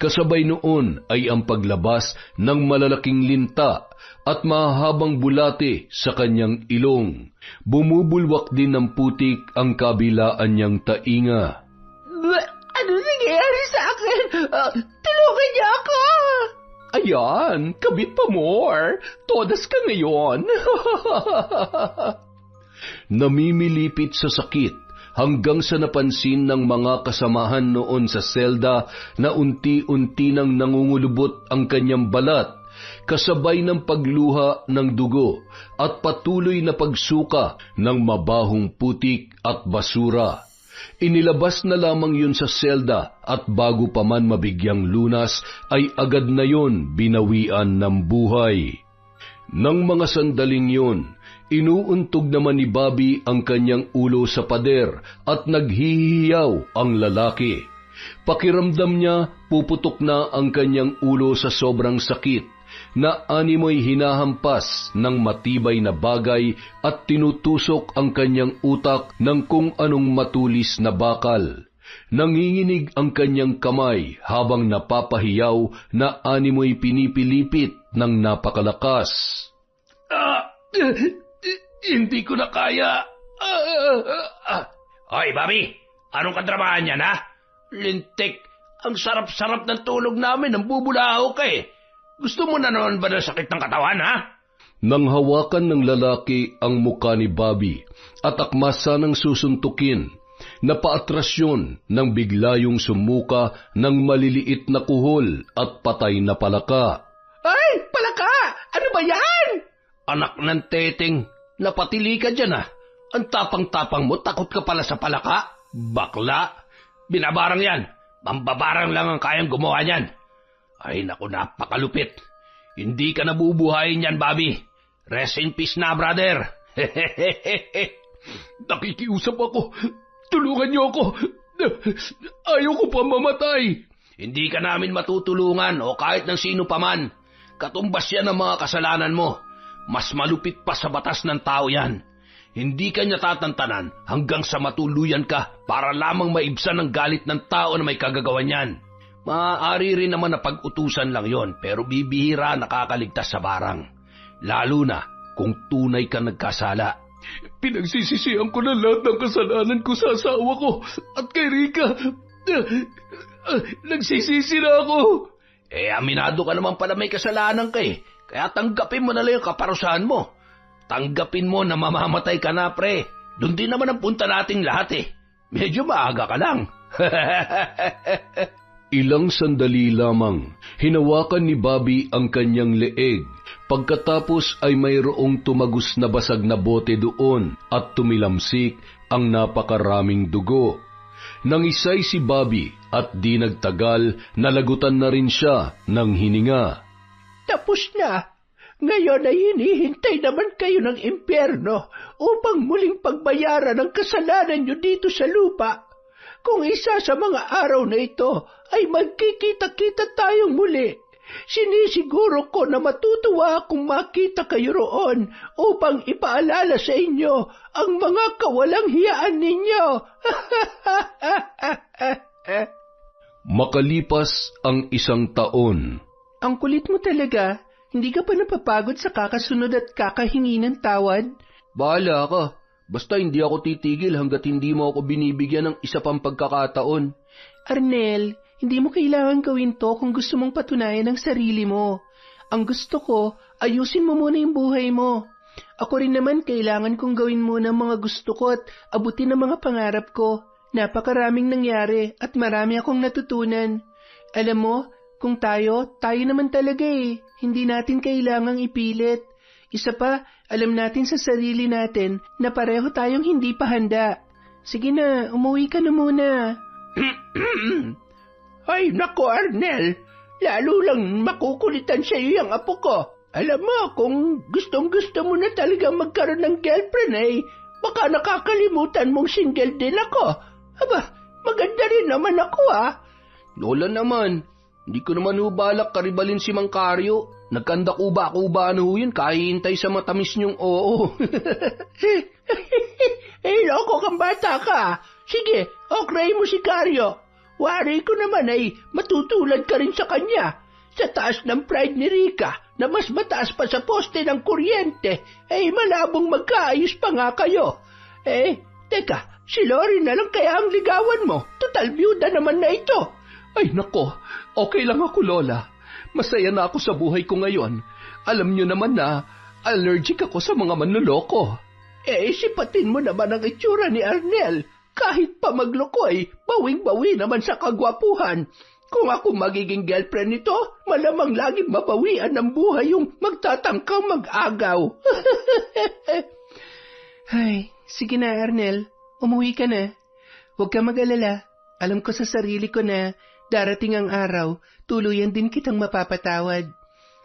Kasabay noon ay ang paglabas ng malalaking linta at mahabang bulate sa kanyang ilong. Bumubulwak din ng putik ang kabilaan niyang tainga. Ano nangyayari sa akin? Tulungan niyo ako. Ayan, kabit pa more. Todas ka ngayon. Namimilipit sa sakit hanggang sa napansin ng mga kasamahan noon sa selda na unti-unti nang nangungulubot ang kanyang balat, kasabay ng pagluha ng dugo at patuloy na pagsuka ng mabahong putik at basura. Inilabas na lamang yun sa selda at bago pa man mabigyang lunas ay agad na yun binawian ng buhay. Nang mga sandaling yun, inuuntog naman ni Bobby ang kanyang ulo sa pader at naghihiyaw ang lalaki. Pakiramdam niya puputok na ang kanyang ulo sa sobrang sakit na animoy hinahampas ng matibay na bagay at tinutusok ang kanyang utak ng kung anong matulis na bakal. Nanginginig ang kanyang kamay habang napapahiyaw na animoy pinipilipit ng napakalakas. Hindi ko na kaya. Hoy, Bobby! Anong kadramahan yan, ha? Lintik, ang sarap-sarap ng tulog namin, ang bubulaho ka eh. Gusto mo na naman ba ng sakit ng katawan, ha? Nang hawakan ng lalaki ang muka ni Bobby at akmasa ng susuntukin, napaatras yun nang biglayong sumuka ng maliliit na kuhol at patay na palaka. Ay, palaka! Ano ba yan? Anak ng teteng, napatili ka dyan, ha? Ang tapang-tapang mo, takot ka pala sa palaka? Bakla! Binabarang yan. Mambabarang lang ang kayang gumawa niyan. Ay naku, napakalupit. Hindi ka nabubuhayin yan, Bobby. Rest in peace na, brother. Nakikiusap ako. Tulungan niyo ako. Ayaw ko pa mamatay. Hindi ka namin matutulungan o kahit ng sino paman. Katumbas yan ang mga kasalanan mo. Mas malupit pa sa batas ng tao yan. Hindi ka niya tatantanan hanggang sa matuluyan ka para lamang maibsan ang galit ng tao na may kagagawan yan. Maaari rin naman na pag-utusan lang yon, pero bibihira nakakaligtas sa barang. Lalo na kung tunay ka nagkasala. Pinagsisisihan ko na lahat ng kasalanan ko sa asawa ko at kay Rika. Nagsisisi na ako. Aminado ka naman pala may kasalanan ka eh. Kaya tanggapin mo na lang yung kaparusahan mo. Tanggapin mo na mamamatay ka na, pre. Doon din naman ang punta nating lahat eh. Medyo maaga ka lang. Ilang sandali lamang, hinawakan ni Bobby ang kanyang leeg. Pagkatapos ay mayroong tumagos na basag na bote doon at tumilamsik ang napakaraming dugo. Nangisay si Bobby at di nagtagal nalagutan na rin siya ng hininga. Tapos na. Ngayon ay hinihintay naman kayo ng impyerno upang muling pagbayaran ang kasalanan nyo dito sa lupa. Kung isa sa mga araw na ito ay magkikita-kita tayong muli, sinisiguro ko na matutuwa akong makita kayo roon upang ipaalala sa inyo ang mga kawalang hiyaan ninyo. Makalipas ang 1 taon. Ang kulit mo talaga. Hindi ka pa napapagod sa kakasunod at kakahingi ng tawad? Bahala ka. Basta hindi ako titigil hanggat hindi mo ako binibigyan ng isa pang pagkakataon. Arnel, hindi mo kailangan gawin to kung gusto mong patunayan ang sarili mo. Ang gusto ko, ayusin mo muna yung buhay mo. Ako rin naman kailangan kong gawin muna ang mga gusto ko at abutin ang mga pangarap ko. Napakaraming nangyari at marami akong natutunan. Alam mo, kung tayo naman talaga eh. Hindi natin kailangang ipilit. Isa pa, alam natin sa sarili natin na pareho tayong hindi pa handa. Sige na, umuwi ka na muna. Ay, nako Arnel. Lalo lang makukulitan sa iyo yung apo ko. Alam mo, kung gustong-gusto mo na talagang magkaroon ng girlfriend eh, baka nakakalimutan mong single din ako. Aba, maganda rin naman ako ah. Lola naman, hindi ko naman balak karibalin si Mang Karyo. Nagkanda-kuba-kuba yun, kahihintay sa matamis niyong oo. Loko kang bata ka. Sige, okray mo si Karyo. Wari ko naman ay matutulad ka rin sa kanya. Sa taas ng pride ni Rika, na mas mataas pa sa poste ng kuryente, malabong magkaayos pa nga kayo. Teka, si Lori na lang kaya ang ligawan mo. Total byuda naman na ito. Ay nako, okay lang ako Lola. Masaya na ako sa buhay ko ngayon. Alam niyo naman na allergic ako sa mga manloloko. Sipatin mo naman ang itsura ni Arnel. Kahit pa magloko bawing-bawi naman sa kagwapuhan. Kung ako magiging girlfriend nito, malamang laging mabawian ng buhay yung magtatangkang mag-agaw. Ay, sige na Arnel, umuwi ka na. Huwag ka mag-alala. Alam ko sa sarili ko na darating ang araw, tuluyan din kitang mapapatawad.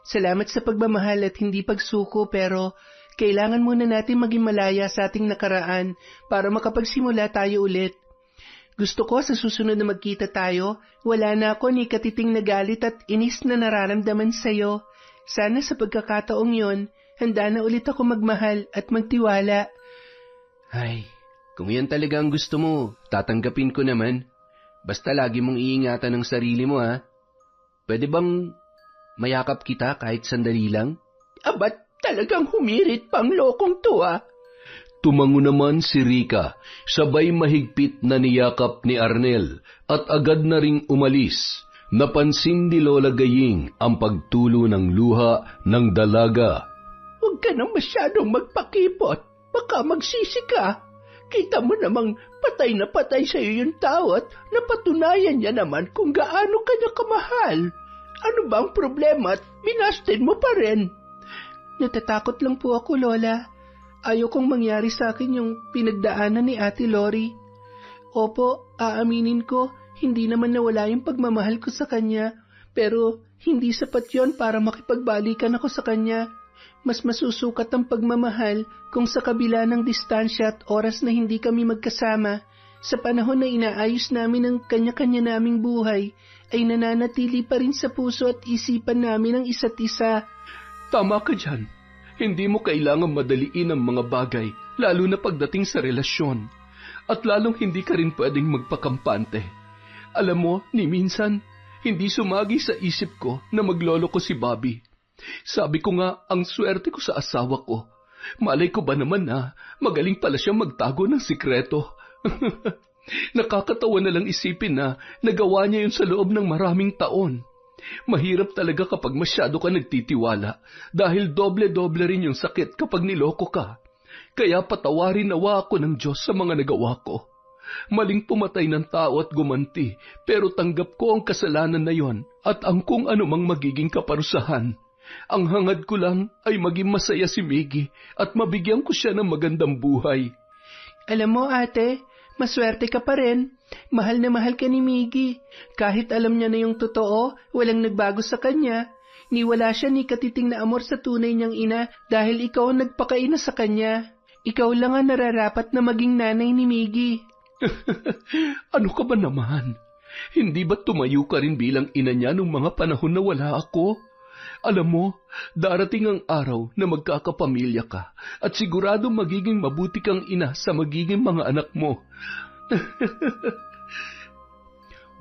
Salamat sa pagmamahal at hindi pagsuko pero kailangan muna natin maging malaya sa ating nakaraan para makapagsimula tayo ulit. Gusto ko sa susunod na magkita tayo, wala na ako ni katiting na galit at inis na nararamdaman sa'yo. Sana sa pagkakataong yon, handa na ulit ako magmahal at magtiwala. Ay, kung yan talaga ang gusto mo, tatanggapin ko naman. Basta lagi mong iingatan ang sarili mo ha. Pwede bang mayakap kita kahit sandali lang? Abat talagang humirit pang lokong to ha. Tumango naman si Rika, sabay mahigpit na niyakap ni Arnel at agad na ring umalis. Napansin ni Lola Gaying ang pagtulo ng luha ng dalaga. Huwag ka nang masyadong magpakipot, baka magsisi ka. Kita mo namang patay na patay sa iyo yung tao at napatunayan niya naman kung gaano kanya kamahal. Ano ba ang problema at binastin mo pa rin? Natatakot lang po ako, Lola. Ayaw kong mangyari sa akin yung pinagdaanan ni Ate Lori. Opo, aaminin ko, hindi naman nawala yung pagmamahal ko sa kanya, pero hindi sapat yon para makipagbalikan ako sa kanya. Mas masusukat ang pagmamahal kung sa kabila ng distansya at oras na hindi kami magkasama, sa panahon na inaayos namin ang kanya-kanya naming buhay, ay nananatili pa rin sa puso at isipan namin ang isa't isa. Tama ka dyan. Hindi mo kailangan madaliin ang mga bagay, lalo na pagdating sa relasyon. At lalong hindi ka rin pwedeng magpakampante. Alam mo, ni minsan, hindi sumagi sa isip ko na maglolo ko si Bobby. Sabi ko nga, ang swerte ko sa asawa ko. Malay ko ba naman na magaling pala siyang magtago ng sikreto. Nakakatawa na lang isipin na nagawa niya yun sa loob ng maraming taon. Mahirap talaga kapag masyado ka nagtitiwala dahil doble-doble rin yung sakit kapag niloko ka. Kaya patawarin nawa ako ng Diyos sa mga nagawa ko. Maling pumatay ng tao at gumanti, pero tanggap ko ang kasalanan na yon at ang kung anumang magiging kaparusahan. Ang hangad ko lang ay maging masaya si Miggy at mabigyan ko siya ng magandang buhay. Alam mo ate, maswerte ka pa rin. Mahal na mahal ka ni Miggy. Kahit alam niya na yung totoo, walang nagbago sa kanya. Niwala siya ni katiting na amor sa tunay niyang ina dahil ikaw ang nagpakaina sa kanya. Ikaw lang ang nararapat na maging nanay ni Miggy. Ano ka ba naman? Hindi ba tumayo ka rin bilang ina niya nung mga panahon na wala ako? Alam mo, darating ang araw na magkakapamilya ka at sigurado magiging mabuti kang ina sa magiging mga anak mo.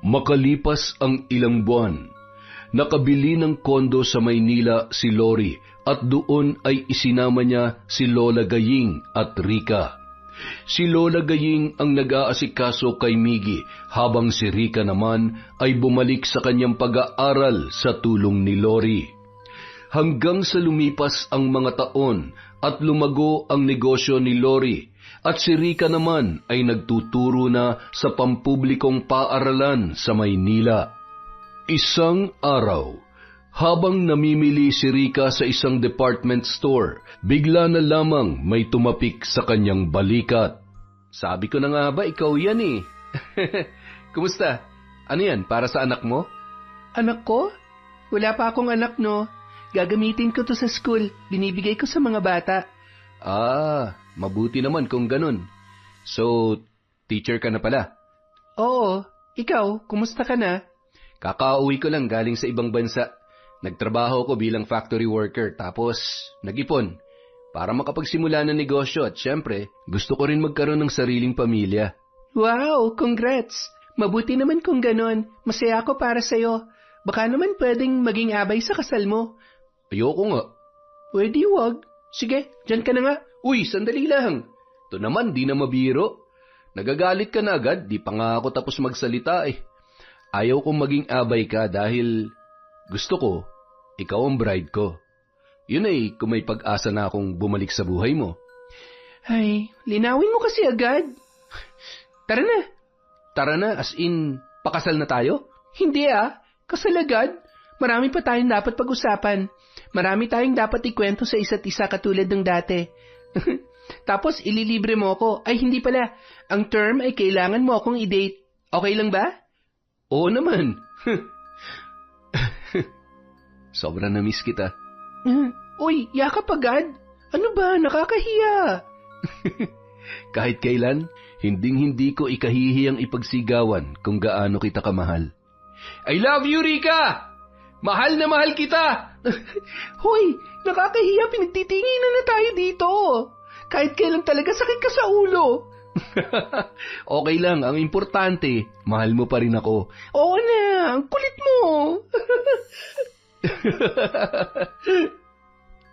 Makalipas ang ilang buwan, nakabili ng kondo sa Maynila si Lori at doon ay isinama niya si Lola Gaying at Rika. Si Lola Gaying ang nag-aasikaso kay Miggy habang si Rika naman ay bumalik sa kanyang pag-aaral sa tulong ni Lori. Hanggang sa lumipas ang mga taon at lumago ang negosyo ni Lori at si Rika naman ay nagtuturo na sa pampublikong paaralan sa Maynila. Isang araw, habang namimili si Rika sa isang department store, bigla na lamang may tumapik sa kanyang balikat. Sabi ko na nga ba, ikaw yan eh. Kumusta? Ano yan, para sa anak mo? Anak ko? Wala pa akong anak, no? Gagamitin ko to sa school. Binibigay ko sa mga bata. Mabuti naman kung ganun. So, teacher ka na pala? Oo. Ikaw, kumusta ka na? Kakauwi ko lang galing sa ibang bansa. Nagtrabaho ko bilang factory worker, tapos nag-ipon para makapagsimula ng negosyo at syempre, gusto ko rin magkaroon ng sariling pamilya. Wow, congrats! Mabuti naman kung ganon. Masaya ako para sa'yo. Baka naman pwedeng maging abay sa kasal mo. Ayoko nga. Pwede wag. Sige, dyan ka na nga. Uy, sandali lang. Ito naman, di na mabiro. Nagagalit ka na agad, di pa nga ako tapos magsalita eh. Ayaw kong maging abay ka dahil gusto ko, ikaw ang bride ko. Yun ay kung may pag-asa na akong bumalik sa buhay mo. Ay, linawin mo kasi agad. Tara na. Tara na, as in, pakasal na tayo? Hindi kasal agad. Marami pa tayong dapat pag-usapan. Marami tayong dapat ikwento sa isa't isa katulad ng dati. Tapos ililibre mo ako. Ay, hindi pala. Ang term ay kailangan mo akong i-date. Okay lang ba? Oo naman. Sobrang na-miss kita. Uy, yakap agad. Ano ba? Nakakahiya. Kahit kailan, hinding-hindi ko ikahihiyang ipagsigawan kung gaano kita kamahal. I love you, Rika! Mahal na mahal kita! Hoy, nakakahiya, pinagtitinginan na tayo dito. Kahit kailan talaga sakit ka sa ulo. Okay lang, ang importante, mahal mo pa rin ako. Oo na, ang kulit mo.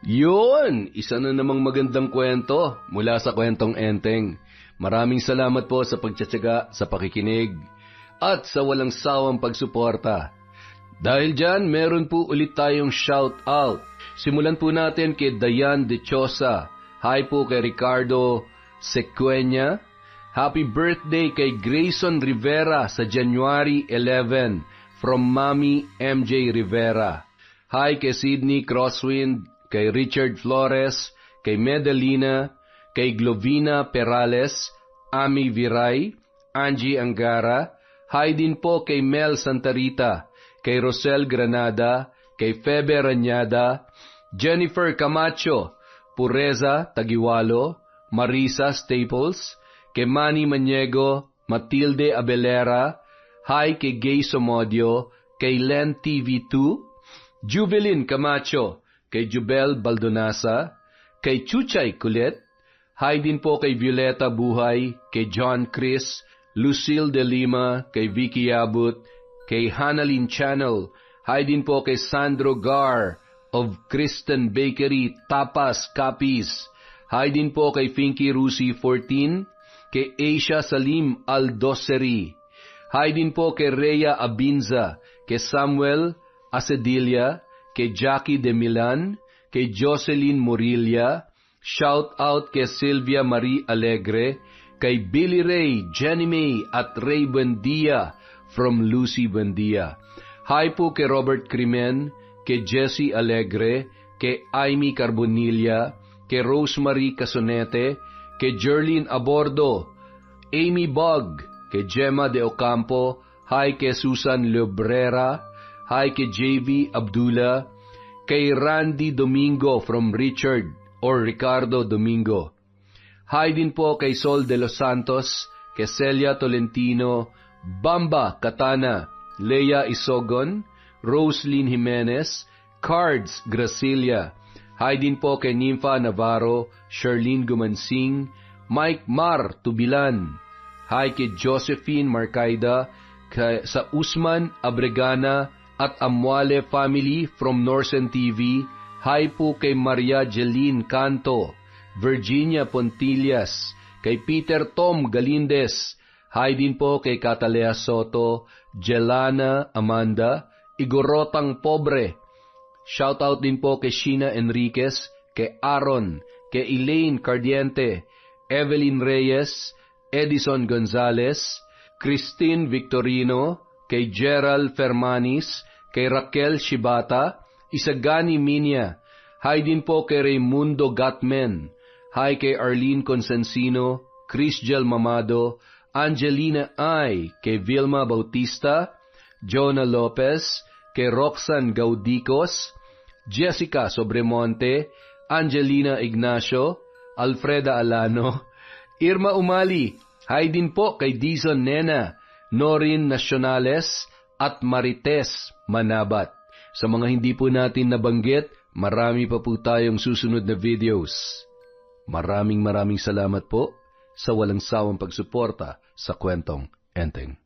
Yun, isa na namang magandang kwento mula sa Kwentong Enteng. Maraming salamat po sa pagtsatsaga, sa pakikinig, at sa walang sawang pagsuporta. Dahil dyan, meron po ulit tayong shout out. Simulan po natin kay Dayan De Chosa. Hi po kay Ricardo Sequeña. Happy birthday kay Grayson Rivera sa January 11 from Mami MJ Rivera. Hi kay Sydney Crosswind, kay Richard Flores, kay Medalina, kay Glovina Perales, Ami Viray, Angie Angara. Hi din po kay Mel Santarita, kay Rosel Granada, kay Febe Ranyada, Jennifer Camacho, Pureza Tagiwalo, Marisa Staples, kay Manny Maniego, Matilde Abelera, hi kay Gay Somodio, kay Len TV2, Juvelin Camacho, kay Jubel Baldonasa, kay Chuchay Kulit, hi din po kay Violeta Buhay, kay John Chris, Lucille De Lima, kay Vicky Abut, kay Hanalyn Channel, hi din po kay Sandro Gar of Kristen Bakery, Tapas, Capiz, hi din po kay Finky Rusi 14, kay Asia Salim Aldoseri, hi din po kay Rhea Abinza, kay Samuel Acedilia, kay Jackie De Milan, kay Jocelyn Morilia, shout out kay Sylvia Marie Alegre, kay Billy Ray, Jenny May at Ray Buendia, from Lucy Buendia. Hi po kay Robert Crimen, kay Jessie Alegre, kay Amy Carbonilla, kay Rosemary Casonete, kay Jerlyn Abordo, Amy Bog, kay Gemma De Ocampo, hi kay Susan Lebrera, hi kay JV Abdullah, kay Randy Domingo from Richard or Ricardo Domingo. Hi din po kay Sol de los Santos, kay Celia Tolentino, Bamba Katana, Leia Isogon, Roslyn Jimenez, Cards Gracilia. Hi din po kay Nympha Navarro, Charlene Gumansing, Mike Mar Tubilan. Hi kay Josephine Marcaida, sa Usman Abregana at Amuale family from Norsen TV. Hi po kay Maria Jeline Canto, Virginia Pontillas, kay Peter Tom Galindez. Hi din po kay Catalea Soto, Jelana Amanda, Igorotang Pobre. Shoutout din po kay Sheena Enriquez, kay Aaron, kay Elaine Cardiente, Evelyn Reyes, Edison Gonzalez, Christine Victorino, kay Gerald Fermanis, kay Raquel Shibata, Isagani Minya. Hi din po kay Raimundo Gatmen. Hi kay Arlene Consensino, Chris Gel Mamado, Angelina Ay, kay Vilma Bautista, Jonah Lopez, kay Roxanne Gaudicos, Jessica Sobremonte, Angelina Ignacio, Alfreda Alano, Irma Umali. Hi din po kay Dizon Nena, Norin Nacionales, at Marites Manabat. Sa mga hindi po natin nabanggit, marami pa po tayong susunod na videos. Maraming salamat po sa walang sawang pagsuporta sa Kwentong Enteng.